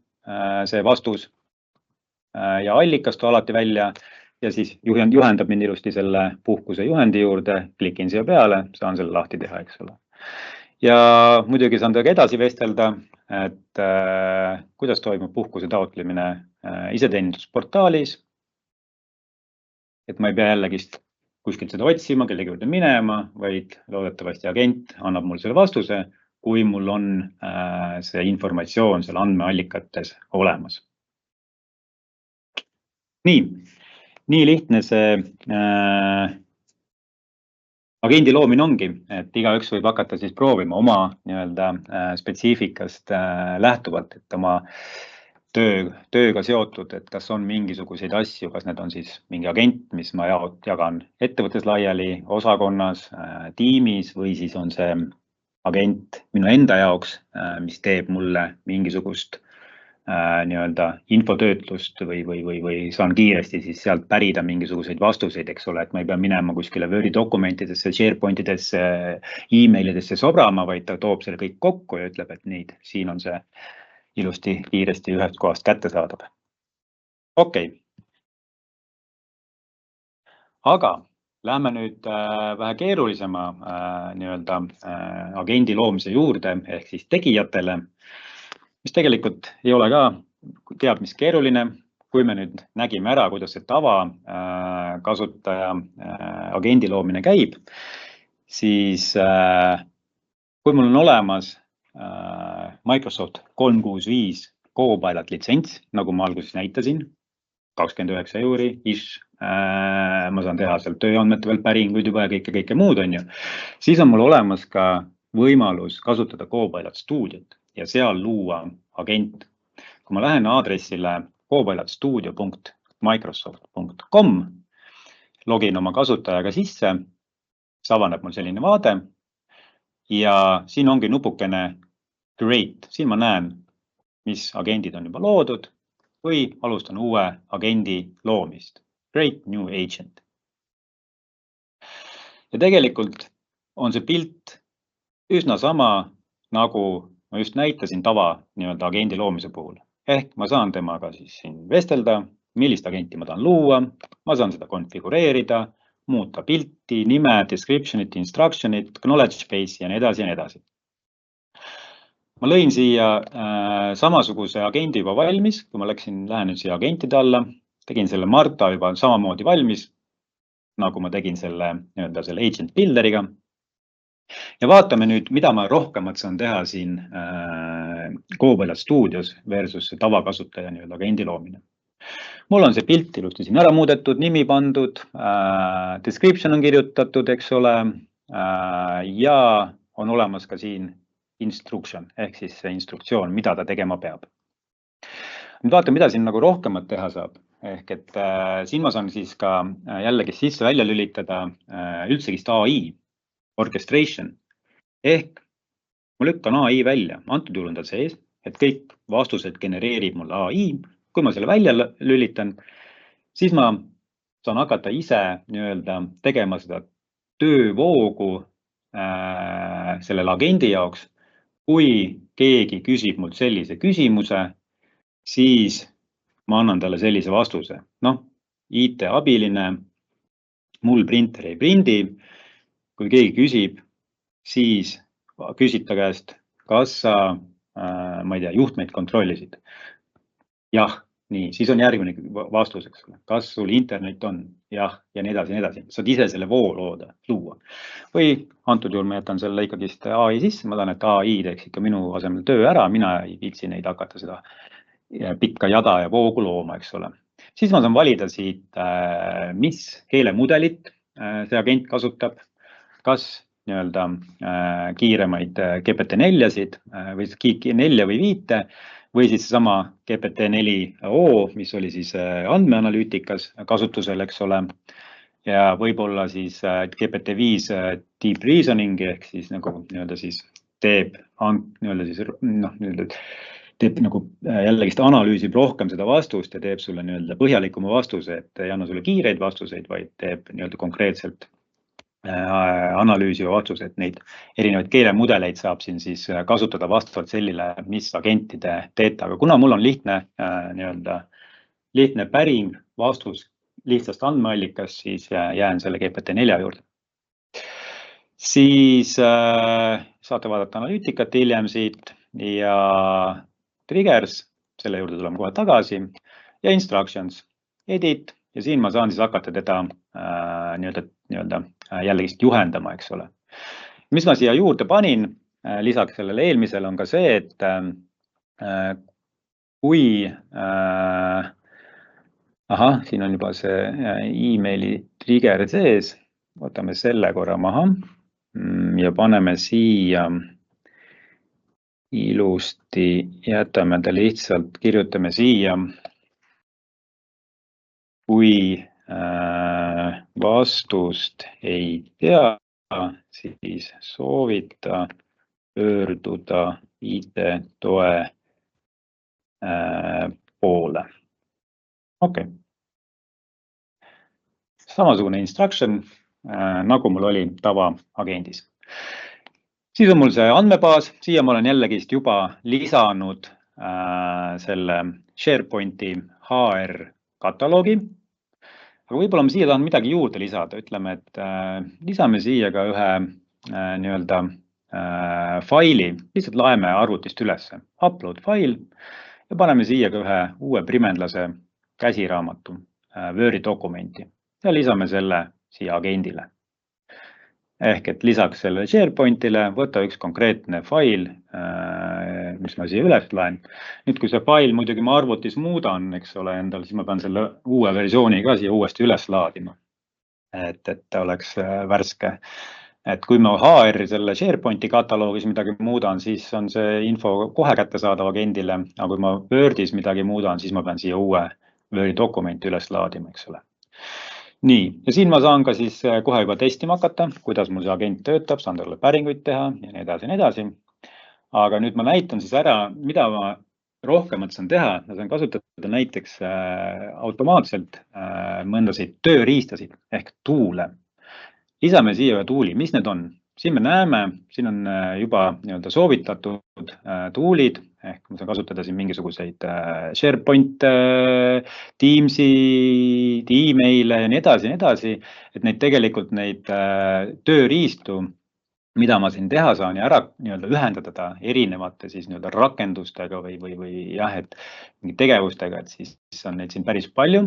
see vastus ja allikas too alati välja ja siis juhendab mind ilusti selle puhkuse juhendi juurde, klikin siia peale, saan selle lahti teha, eks ole. Ja muidugi saan temaga edasi vestelda, et kuidas toimub puhkuse taotlemine iseteenindusportaalis, et ma ei pea jällegist kuskilt seda otsima, kellegi juurde minema, vaid loodetavasti agent annab mul selle vastuse, kui mul on see informatsioon seal andmeallikates olemas. Nii lihtne see agendi loomine ongi, et igaüks võib hakata siis proovima oma nii-öelda spetsiifikast lähtuvalt, et oma tööga seotud, et kas on mingisuguseid asju, kas need on siis mingi agent, mis ma jagan ettevõttes laiali, osakonnas, tiimis või siis on see agent minu enda jaoks, mis teeb mulle mingisugust nii-öelda infotöötlust või saan kiiresti siis sealt pärida mingisuguseid vastuseid, eks ole, et ma ei pea minema kuskile Wordi dokumentidesse, SharePointidesse, emailidesse sobrama, vaid ta toob selle kõik kokku ja ütleb, et nii, siin on see ilusti kiiresti ühest kohast kättesaadav. Okei. Aga lähme nüüd vähe keerulisema nii-öelda agendi loomise juurde ehk siis tegijatele, mis tegelikult ei ole ka teab mis keeruline. Kui me nüüd nägime ära, kuidas see tavakasutaja agendi loomine käib, siis kui mul on olemas Microsoft 365 Copilot litsents, nagu ma alguses näitasin, 29 euri ish, ma saan teha seal tööandmete peal päringuid juba ja kõike muud on ju, siis on mul olemas ka võimalus kasutada Copilot Studiot ja seal luua agent. Kui ma lähen aadressile copilotstudio.microsoft.com, login oma kasutajaga sisse, siis avaneb mul selline vaade ja siin ongi nupukene Create, siin ma näen, mis agendid on juba loodud või alustan uue agendi loomist. Create new agent. Ja tegelikult on see pilt üsna sama, nagu ma just näitasin tava nii-öelda agendi loomise puhul. Ehk ma saan temaga siis siin vestelda, millist agenti ma tahan luua, ma saan seda konfigureerida, muuta pilti, nime, description'it, instruction'it, knowledge base'i ja nii edasi ja nii edasi. Ma lõin siia samasuguse agendi juba valmis, kui ma lähen nüüd siia agentide alla, tegin selle Marta juba samamoodi valmis, nagu ma tegin selle nii-öelda selle agent builderiga. Ja vaatame nüüd, mida ma rohkemat saan teha siin Copilot Studios versus tavakasutaja nii-öelda agendi loomine. Mul on see pilt ilusti siin ära muudetud, nimi pandud, description on kirjutatud, eks ole, ja on olemas ka siin instruction ehk siis see instruktsioon, mida ta tegema peab. Nüüd vaatame, mida siin nagu rohkemat teha saab. Ehk et siin ma saan siis ka jällegi sisse välja lülitada üldsegist AI orchestration ehk ma lükkan AI välja, antud juhul on ta sees, et kõik vastused genereerib mul AI. Kui ma selle välja lülitan, siis ma saan hakata ise nii-öelda tegema seda töövoogu sellele agendi jaoks. Kui keegi küsib mult sellise küsimuse, siis ma annan talle sellise vastuse. Noh, IT-abiline, mul printer ei prindi. Kui keegi küsib, siis küsid ta käest, kas sa, ma ei tea, juhtmeid kontrollisid? Jah, nii, siis on järgmine vastus, eks ole. Kas sul internet on? Jah, ja nii edasi, nii edasi. Saad ise selle voo luua. Või antud juhul ma jätan selle ikkagist AI sisse, ma tahan, et AI teeks ikka minu asemel töö ära, mina ei viitsi neid hakata seda pikka jada ja voogu looma, eks ole. Siis ma saan valida siit, mis keelemudelit see agent kasutab. Kas nii-öelda kiiremaid GPT-4-sid või 4 või 5 või siis sama GPT-4o, mis oli siis andmeanalüütikas kasutusel, eks ole. Ja võib-olla siis GPT-5 deep reasoning ehk siis nagu nii-öelda siis teeb nagu jällegist analüüsib rohkem seda vastust ja teeb sulle nii-öelda põhjalikuma vastuse, et ei anna sulle kiireid vastuseid, vaid teeb nii-öelda konkreetselt analüüsiva vastuse, et neid erinevaid keelemudeleid saab siin siis kasutada vastavalt sellile, mis agentide teete. Aga kuna mul on lihtne päring vastus lihtsast andmeallikast, siis jään selle GPT-4 juurde. Siis saate vaadata analüütikat hiljem siit ja triggers, selle juurde tuleme kohe tagasi ja instructions, edit ja siin ma saan siis hakata teda nii-öelda jällegist juhendama, eks ole. Mis ma siia juurde panin, lisaks sellele eelmisele on ka see, et kui, siin on juba see emaili trigger sees, võtame selle korra maha ja paneme siia ilusti, jätame ta lihtsalt, kirjutame siia, kui vastust ei tea, siis soovita pöörduda IT-toe poole. Okei. Samasugune instruction, nagu mul oli tavaagendis. Siis on mul see andmebaas, siia ma olen jällegist juba lisanud selle SharePointi HR kataloogi. Aga võib-olla ma siia tahan midagi juurde lisada, ütleme, et lisame siia ka ühe nii-öelda faili, lihtsalt laeme arvutist üles, upload fail ja paneme siia ka ühe uue primendlase käsiraamatu Wordi dokumenti ja lisame selle siia agendile. Ehk et lisaks selle SharePointile võta üks konkreetne fail, mis ma siia üles laen. Nüüd, kui see fail muidugi ma arvutis muudan, eks ole, endal, siis ma pean selle uue versiooni ka siia uuesti üles laadima. Et oleks värske. Et kui ma HR selle SharePointi kataloogis midagi muudan, siis on see info kohe kättesaadav agendile. Aga kui ma Wordis midagi muudan, siis ma pean siia uue Wordi dokumenti üles laadima, eks ole. Nii, ja siin ma saan ka siis kohe juba testima hakata, kuidas mul see agent töötab, saan talle päringuid teha ja nii edasi ja nii edasi. Aga nüüd ma näitan siis ära, mida ma rohkemat saan teha. Ma saan kasutada näiteks automaatselt mõndasid tööriistasid ehk tuule. Lisame siia tuuli, mis need on? Siin me näeme, siin on juba nii-öelda soovitatud tuulid, ehk ma saan kasutada siin mingisuguseid SharePoint, Teamsi, email'e ja nii edasi, et neid tegelikult neid tööriistu, mida ma siin teha saan ja ära nii-öelda ühendada erinevate siis nii-öelda rakendustega või jah, et mingi tegevustega, et siis on neid siin päris palju.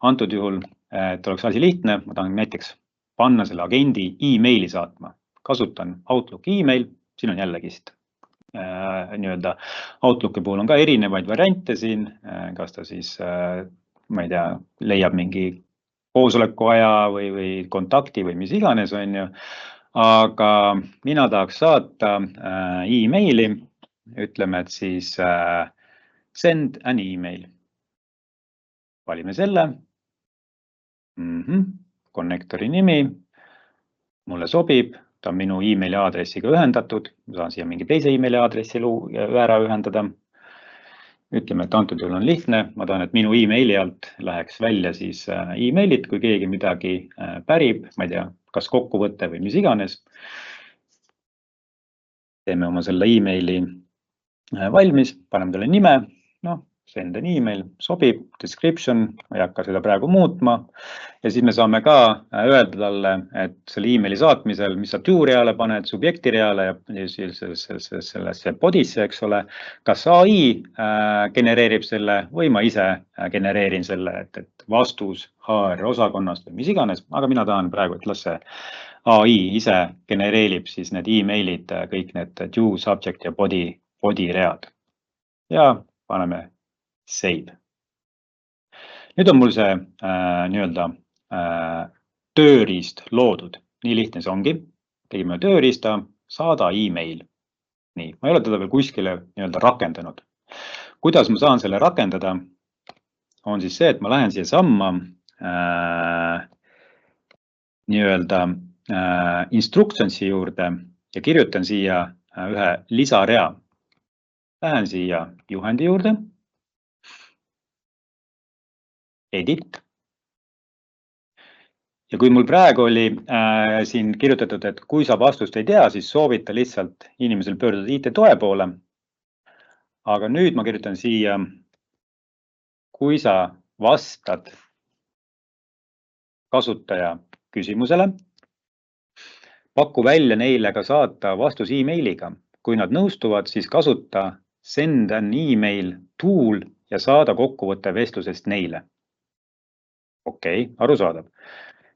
Antud juhul, et oleks asi lihtne, ma tahan näiteks panna selle agendi emaili saatma. Kasutan Outlook email, siin on jällegist nii-öelda Outlooki puhul on ka erinevaid variante siin, kas ta siis, ma ei tea, leiab mingi koosoleku aja või kontakti või mis iganes on ju. Aga mina tahaks saata emaili, ütleme, et siis send an email. Valime selle. Connectori nimi. Mulle sobib, ta on minu emaili aadressiga ühendatud. Ma saan siia mingi teise emaili aadressi ära ühendada. Ütleme, et antud juhul on lihtne. Ma tahan, et minu emaili alt läheks välja siis emailid, kui keegi midagi pärib, ma ei tea, kas kokkuvõte või mis iganes. Teeme oma selle emaili valmis, paneme talle nime, send an email, sobib, description, ma ei hakka seda praegu muutma. Ja siis me saame ka öelda talle, et selle emaili saatmisel, mis sa to-reale paned, subjekti-reale ja sellesse body'sse, eks ole, kas AI genereerib selle või ma ise genereerin selle, et vastus HR osakonnast või mis iganes, aga mina tahan praegu, et las see AI ise genereerib siis need emailid, kõik need to, subject ja body read. Ja paneme save. Nüüd on mul see nii-öelda tööriist loodud. Nii lihtne see ongi. Tegime tööriista, saada email. Nii, ma ei ole teda veel kuskile nii-öelda rakendanud. Kuidas ma saan selle rakendada? On siis see, et ma lähen siia samma nii-öelda instructionsi juurde ja kirjutan siia ühe lisarea. Lähen siia juhendi juurde. Edit. Ja kui mul praegu oli siin kirjutatud, et kui sa vastust ei tea, siis soovita lihtsalt inimesel pöörduda IT-toe poole. Aga nüüd ma kirjutan siia, kui sa vastad kasutaja küsimusele, paku välja neile ka saata vastus emailiga. Kui nad nõustuvad, siis kasuta send an email tool ja saada kokkuvõtte vestlusest neile. Okei, arusaadav.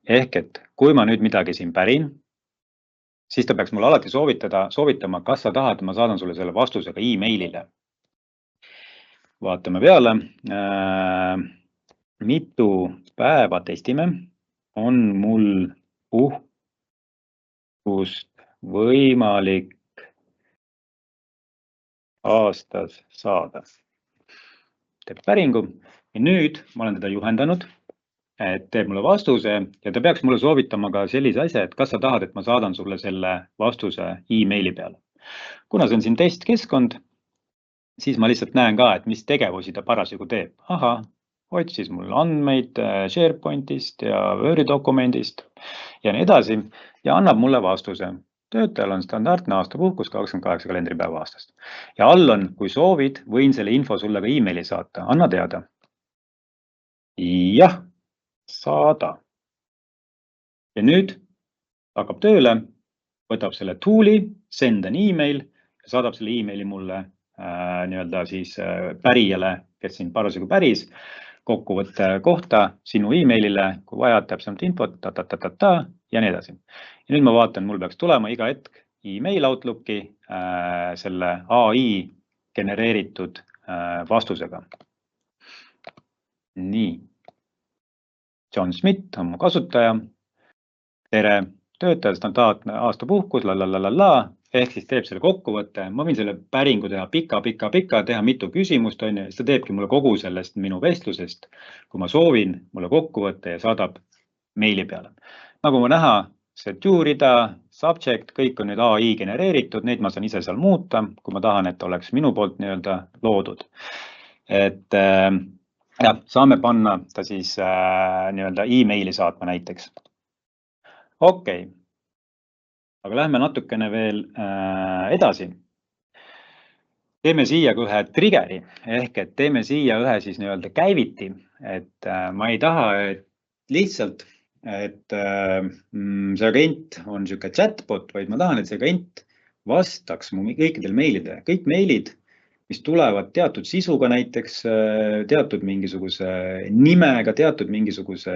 Ehk et kui ma nüüd midagi siin pärin, siis ta peaks mulle alati soovitama, kas sa tahad, ma saadan sulle selle vastusega emailile. Vaatame peale. Mitu päeva testime on mul kust võimalik aastas saada. Teeb päringu ja nüüd ma olen teda juhendanud, et teeb mulle vastuse ja ta peaks mulle soovitama ka sellise asja, et kas sa tahad, et ma saadan sulle selle vastuse e-maili peale. Kuna see on siin testkeskkond, siis ma lihtsalt näen ka, et mis tegevusi ta parasjagu teeb. Ahah, otsis mul andmeid SharePointist ja Wordi dokumendist ja nii edasi ja annab mulle vastuse. Töötajal on standardne aastapuhkus 28 kalendripäeva aastast. Ja all on, kui soovid, võin selle info sulle ka e-maili saata. Anna teada. Jah, saada. Ja nüüd hakkab tööle, võtab selle tool'i, send an email ja saadab selle e-maili mulle nii-öelda siis pärijale, kes siin parasjagu päris, kokkuvõtte kohta sinu e-mailile, kui vajad täpsemat infot, ja nii edasi. Ja nüüd ma vaatan, mul peaks tulema iga hetk e-mail Outlooki selle AI genereeritud vastusega. Nii. John Smith on mu kasutaja. Tere, töötaja standardne aastapuhkus, ehk siis teeb selle kokkuvõtte. Ma võin selle päringu teha pika, teha mitu küsimust, on ja siis ta teebki mulle kogu sellest minu vestlusest, kui ma soovin, mulle kokkuvõtte ja saadab meili peale. Nagu ma näha, see to-rida, subject, kõik on nüüd AI genereeritud, neid ma saan ise seal muuta, kui ma tahan, et oleks minu poolt nii-öelda loodud. Et jah, saame panna ta siis nii-öelda e-maili saatma näiteks. Okei. Aga lähme natukene veel edasi. Teeme siia ühe triggeri, ehk et teeme siia ühe siis nii-öelda käiviti, et ma ei taha, et lihtsalt, et see agent on niisugune chatbot, vaid ma tahan, et see agent vastaks mu kõikidel meilidele. Kõik meilid, mis tulevad teatud sisuga näiteks, teatud mingisuguse nimega, teatud mingisuguse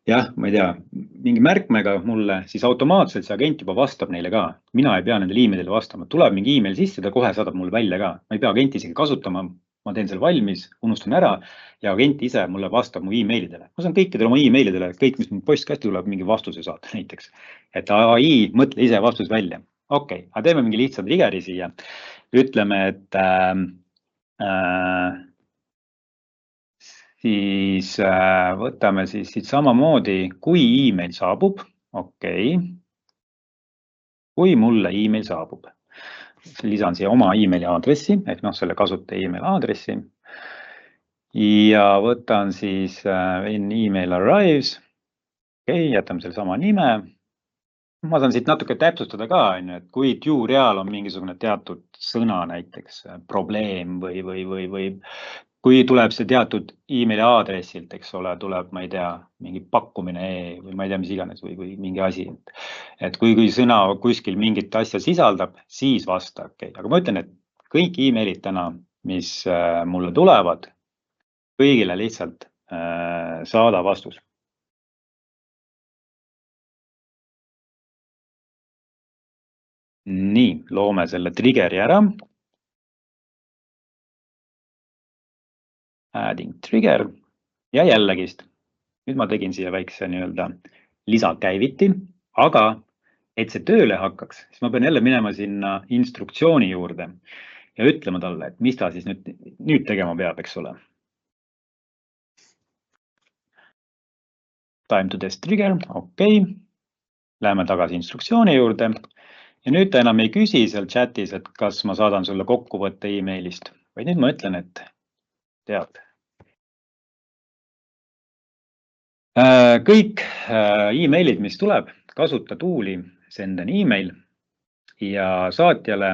jah, ma ei tea, mingi märkmega mulle, siis automaatselt see agent juba vastab neile ka. Mina ei pea nendele e-mailile vastama. Tuleb mingi e-mail sisse, ta kohe saadab mulle välja ka. Ma ei pea agenti isegi kasutama. Ma teen selle valmis, unustan ära ja agent ise mulle vastab mu e-mailidele. Ma saan kõikidele oma e-mailidele, kõik, mis mu postkasti tuleb, mingi vastuse saada näiteks. Et AI mõtle ise vastus välja. Okei, aga teeme mingi lihtsa triggeri siia. Ütleme, et siis võtame siis siit samamoodi, kui e-mail saabub, okei, kui mulle e-mail saabub, lisan siia oma e-maili aadressi, ehk selle kasutaja e-mail aadressi ja võtan siis when email arrives, okei, jätame selle sama nime. Ma saan siit natuke täpsustada ka, et kui to-real on mingisugune teatud sõna näiteks probleem või kui tuleb see teatud e-maili aadressilt, eks ole, tuleb, ma ei tea, mingi pakkumine või ma ei tea, mis iganes või mingi asi. Et kui sõna kuskil mingit asja sisaldab, siis vasta, okei. Aga ma ütlen, et kõik e-mailid täna, mis mulle tulevad, kõigile lihtsalt saada vastus. Nii, loome selle triggeri ära. Adding trigger ja jällegist. Nüüd ma tegin siia väikse nii-öelda lisakäiviti, aga et see tööle hakkaks, siis ma pean jälle minema sinna instruktsiooni juurde ja ütlema talle, et mis ta siis nüüd tegema peab, eks ole. Time to test trigger, okei. Läheme tagasi instruktsiooni juurde ja nüüd ta enam ei küsi seal chatis, et kas ma saadan sulle kokkuvõtte e-mailist, vaid nüüd ma ütlen, et tead. Kõik e-mailid, mis tuleb, kasuta tool'i send an email ja saatjale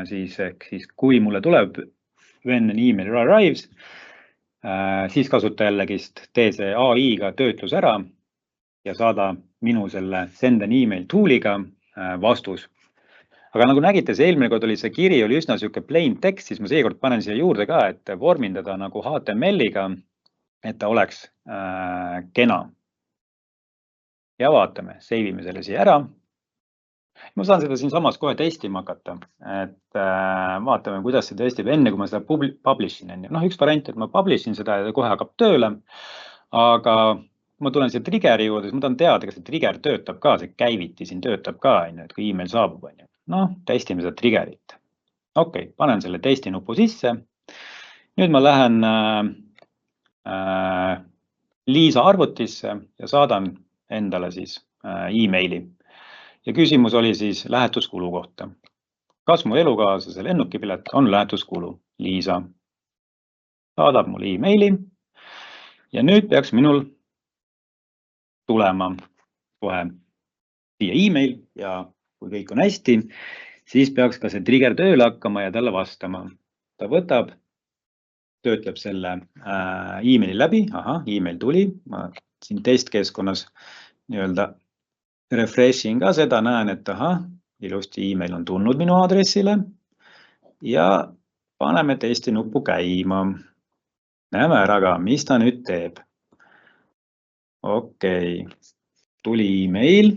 siis kui mulle tuleb when an email arrives, siis kasuta jällegist tee see AI-ga töötlus ära ja saada minu selle send an email tool'iga vastus. Aga nagu nägite, see eelmine kord oli see kiri oli üsna siuke plain text, siis ma seekord panen siia juurde ka, et vormindada nagu HTML-iga, et ta oleks kena. Ja vaatame, seivime selle siia ära. Ma saan seda siin samas kohe testima hakata, et vaatame, kuidas see testib enne, kui ma seda publishin. Üks variant, et ma publishin seda ja kohe hakkab tööle, aga ma tulen siia triggeri juurde, siis ma tahan teada, kas see trigger töötab ka, see käiviti siin töötab ka, et kui email saabub, noh, testime seda triggerit. Okei, panen selle testi nupu sisse. Nüüd ma lähen Liisa arvutisse ja saadan endale siis emaili. Ja küsimus oli siis lähetuskulu kohta. Kas mu elukaaslase lennukipilet on lähetuskulu? Liisa saadab mulle emaili ja nüüd peaks minul tulema kohe siia email ja kui kõik on hästi, siis peaks ka see trigger tööle hakkama ja talle vastama. Ta võtab, töötleb selle emaili läbi, email tuli, ma siin testkeskkonnas nii-öelda refreshin ka seda, näen, et ilusti email on tulnud minu aadressile ja paneme testi nuppu käima. Näeme ära ka, mis ta nüüd teeb. Okei, tuli email,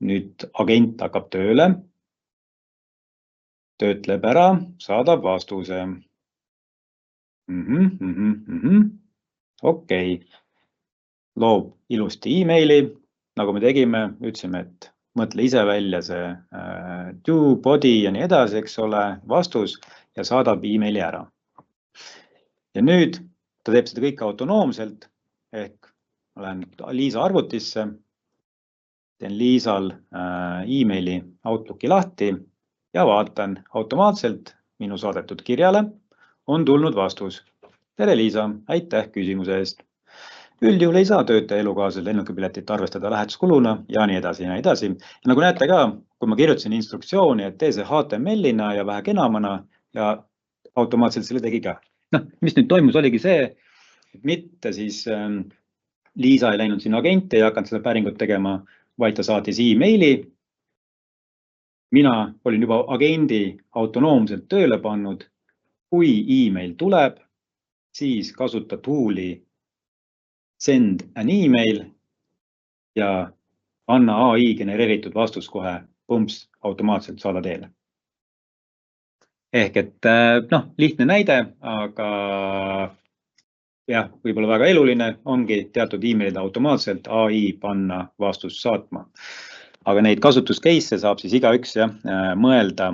nüüd agent hakkab tööle, töötleb ära, saadab vastuse. Okei, loob ilusti emaili, nagu me tegime, ütlesime, et mõtle ise välja see do, body ja nii edasi, eks ole, vastus ja saadab emaili ära. Ja nüüd ta teeb seda kõike autonoomselt, ehk ma lähen Liisa arvutisse, teen Liisal emaili Outlooki lahti ja vaatan automaatselt minu saadetud kirjale on tulnud vastus. Tere Liisa, aitäh küsimuse eest. Üldjuhul ei saa töötaja elukaaslasel lennukipiletit arvestada lähetuskuluna ja nii edasi ja nii edasi. Ja nagu näete ka, kui ma kirjutasin instruktsiooni, et tee see HTML-ina ja vähe kenamana ja automaatselt selle tegi ka. Noh, mis nüüd toimus, oligi see, et mitte siis Liisa ei läinud sinna agenti ja hakanud seda päringut tegema, vaid ta saatis emaili. Mina olin juba agendi autonoomselt tööle pannud. Kui email tuleb, siis kasuta tooli send an email ja anna AI genereeritud vastus kohe pumps automaatselt saada teele. Ehk et noh, lihtne näide, aga jah, võib-olla väga eluline ongi teatud emailid automaatselt AI panna vastust saatma. Aga neid kasutuscase saab siis igaüks mõelda,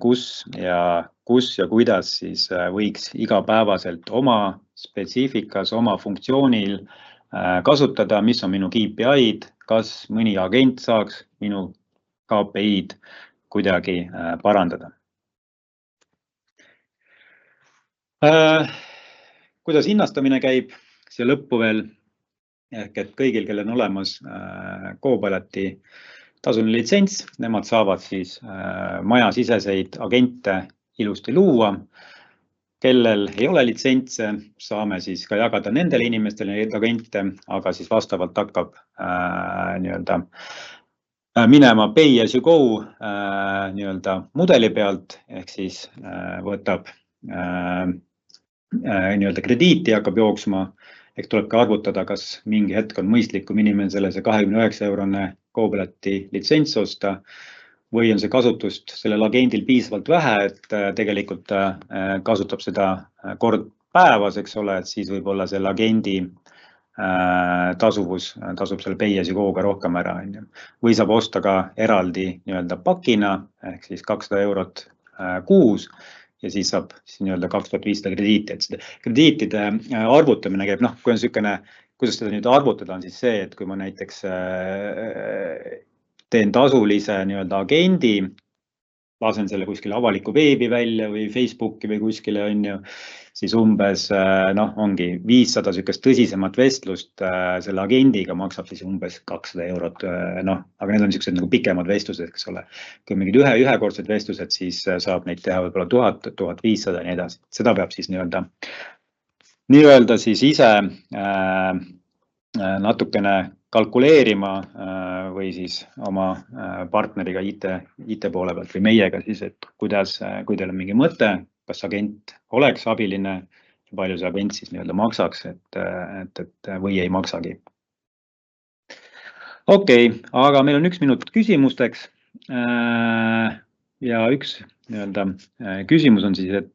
kus ja kuidas siis võiks igapäevaselt oma spetsiifikas, oma funktsioonil kasutada, mis on minu KPI-d, kas mõni agent saaks minu KPI-d kuidagi parandada. Kuidas hinnastamine käib, siia lõppu veel, ehk et kõigil, kellel on olemas Copiloti tasuline litsents, nemad saavad siis majasiseseid agente ilusti luua. Kellel ei ole litsentse, saame siis ka jagada nendele inimestele neid agente, aga siis vastavalt hakkab nii-öelda minema pay as you go nii-öelda mudeli pealt, ehk siis võtab nii-öelda krediiti hakkab jooksma, ehk tuleb ka arvutada, kas mingi hetk on mõistlikum inimene selle 29-eurone Copiloti litsents osta või on see kasutust sellel agendil piisavalt vähe, et tegelikult kasutab seda kord päevas, eks ole, et siis võib-olla selle agendi tasuvus tasub selle pay as you go'ga rohkem ära. Või saab osta ka eraldi nii-öelda pakina, ehk siis 200 eurot kuus ja siis saab nii-öelda 2500 krediiti. Et krediitide arvutamine käib, noh, kui on niisugune, kuidas seda nüüd arvutada on siis see, et kui ma näiteks teen tasulise nii-öelda agendi, lasen selle kuskile avaliku veebi välja või Facebooki või kuskile on ju, siis umbes noh, ongi 500 niisugust tõsisemat vestlust selle agendiga maksab siis umbes 200 eurot, noh, aga need on niisugused nagu pikemad vestlused, eks ole. Kui mingid ühekordsed vestlused, siis saab neid teha võib-olla 1000, 1500 ja nii edasi. Seda peab siis nii-öelda siis ise natukene kalkuleerima või siis oma partneriga IT poole pealt või meiega siis, et kuidas, kui teil on mingi mõte, kas agent oleks abiline, palju see agent siis nii-öelda maksaks, et või ei maksagi. Okei, aga meil on 1 minut küsimusteks ja üks nii-öelda küsimus on siis, et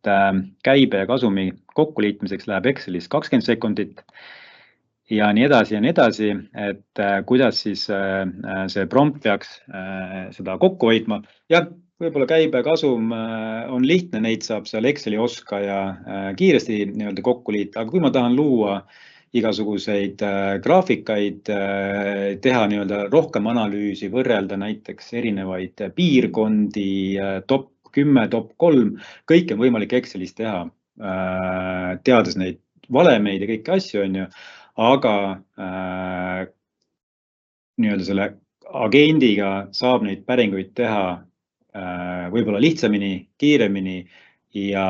käibe ja kasumi kokkuliitmiseks läheb Excelis 20 sekundit ja nii edasi, et kuidas siis see prompt peaks seda kokku hoidma. Jah, võib-olla käibekasum on lihtne, neid saab seal Exceli oskaja kiiresti nii-öelda kokku liita, aga kui ma tahan luua igasuguseid graafikaid, teha nii-öelda rohkem analüüsi, võrrelda näiteks erinevaid piirkondi, top 10, top 3, kõike on võimalik Excelis teha, teades neid valemeid ja kõiki asju, on ju, aga nii-öelda selle agendiga saab neid päringuid teha võib-olla lihtsamini, kiiremini ja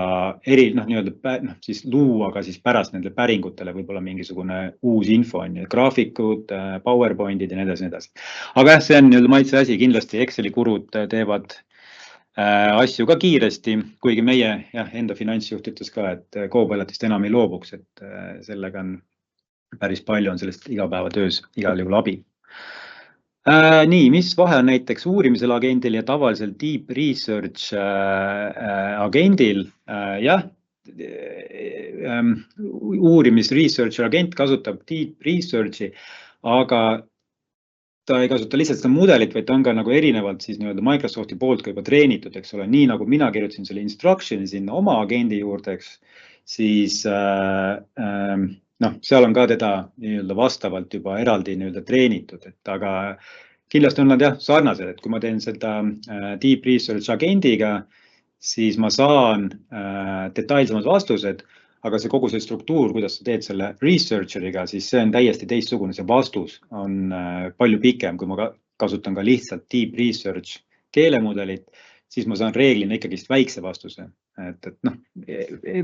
siis luua ka siis pärast nendele päringutele võib-olla mingisugune uus info, on ju, graafikud, PowerPointid ja nii edasi. Aga jah, see on nii-öelda maitse asi, kindlasti Exceli kurud teevad asju ka kiiresti, kuigi meie enda finantsjuht ütles ka, et Copilotist enam ei loobuks, et sellega on päris palju on sellest igapäevatöös igal juhul abi. Nii, mis vahe on näiteks uurimisel agendil ja tavalisel deep research agendil? Jah, uurimis-research agent kasutab deep research'i, aga ta ei kasuta lihtsalt seda mudelit, vaid ta on ka nagu erinevalt siis nii-öelda Microsofti poolt ka juba treenitud, eks ole, nii nagu mina kirjutasin selle instruction'i sinna oma agendi juurde, siis seal on ka teda nii-öelda vastavalt juba eraldi nii-öelda treenitud, et aga kindlasti on nad jah sarnased, et kui ma teen seda deep research agendiga, siis ma saan detailsemad vastused, aga see kogu see struktuur, kuidas sa teed selle researcheriga, siis see on täiesti teistsugune, see vastus on palju pikem, kui ma kasutan ka lihtsalt deep research keelemudelit, siis ma saan reeglina ikkagist väikse vastuse, et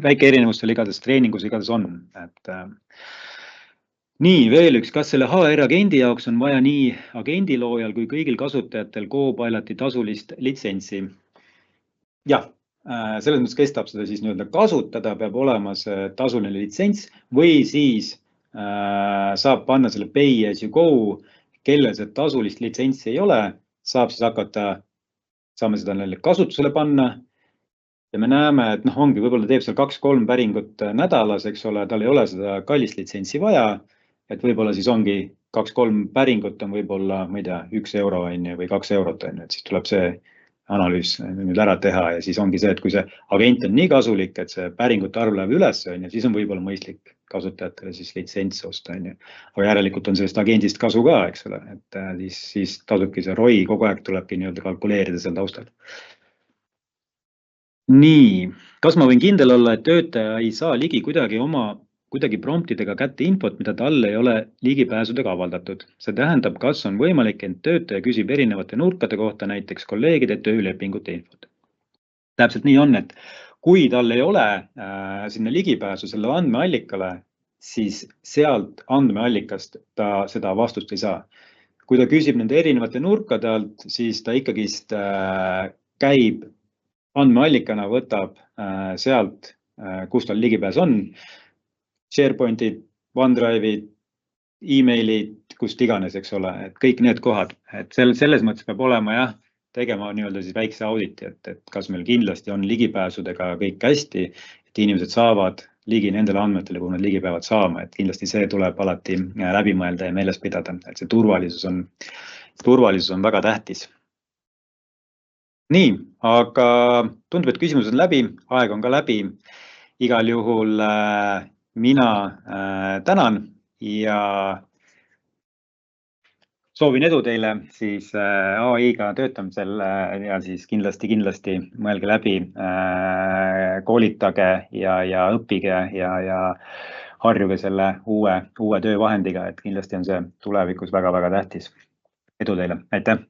väike erinevus seal igatahes treeningus igatahes on, et nii, veel üks, kas selle HR agendi jaoks on vaja nii agendiloojal kui kõigil kasutajatel Copiloti tasulist litsentsi? Jah. Selles mõttes, kes tahab seda siis nii-öelda kasutada, peab olema see tasuline litsents või siis saab panna selle pay as you go, kellel see tasulist litsentsi ei ole, saab siis hakata, saame seda neile kasutusele panna ja me näeme, et ongi, võib-olla teeb seal 2-3 päringut nädalas, eks ole, tal ei ole seda kallist litsentsi vaja, et võib-olla siis ongi 2-3 päringut on võib-olla, ma ei tea, 1 euro on ju, või 2 eurot on ju, et siis tuleb see analüüs nüüd ära teha ja siis ongi see, et kui see agent on nii kasulik, et see päringute arv läheb üles, on ju, siis on võib-olla mõistlik kasutajatele siis litsents osta, on ju. Aga järelikult on sellest agendist kasu ka, eks ole, et siis tasubki see ROI kogu aeg tulebki nii-öelda kalkuleerida seal taustal. Nii, kas ma võin kindel olla, et töötaja ei saa ligi kuidagi promptidega kätte infot, mida talle ei ole ligipääsudega avaldatud. See tähendab, kas on võimalik, et töötaja küsib erinevate nurkade kohta, näiteks kolleegide töölepingute infot. Täpselt nii on, et kui tal ei ole sinna ligipääsu selle andmeallikale, siis sealt andmeallikast ta seda vastust ei saa. Kui ta küsib nende erinevate nurkade alt, siis ta ikkagist käib andmeallikana, võtab sealt, kus tal ligipääs on, SharePointid, OneDrive'id, emailid, kust iganes, eks ole, et kõik need kohad, et selles mõttes peab olema jah, tegema nii-öelda siis väikse auditi, et kas meil kindlasti on ligipääsudega kõik hästi, et inimesed saavad ligi nendele andmetele, kuhu nad ligi peavad saama, et kindlasti see tuleb alati läbi mõelda ja meeles pidada, et see turvalisus on väga tähtis. Nii, aga tundub, et küsimus on läbi, aeg on ka läbi, igal juhul mina tänan ja soovin edu teile siis AI-ga töötamisel ja siis kindlasti mõelge läbi, koolitage ja õppige ja harjuge selle uue töövahendiga, et kindlasti on see tulevikus väga-väga tähtis. Edu teile, aitäh!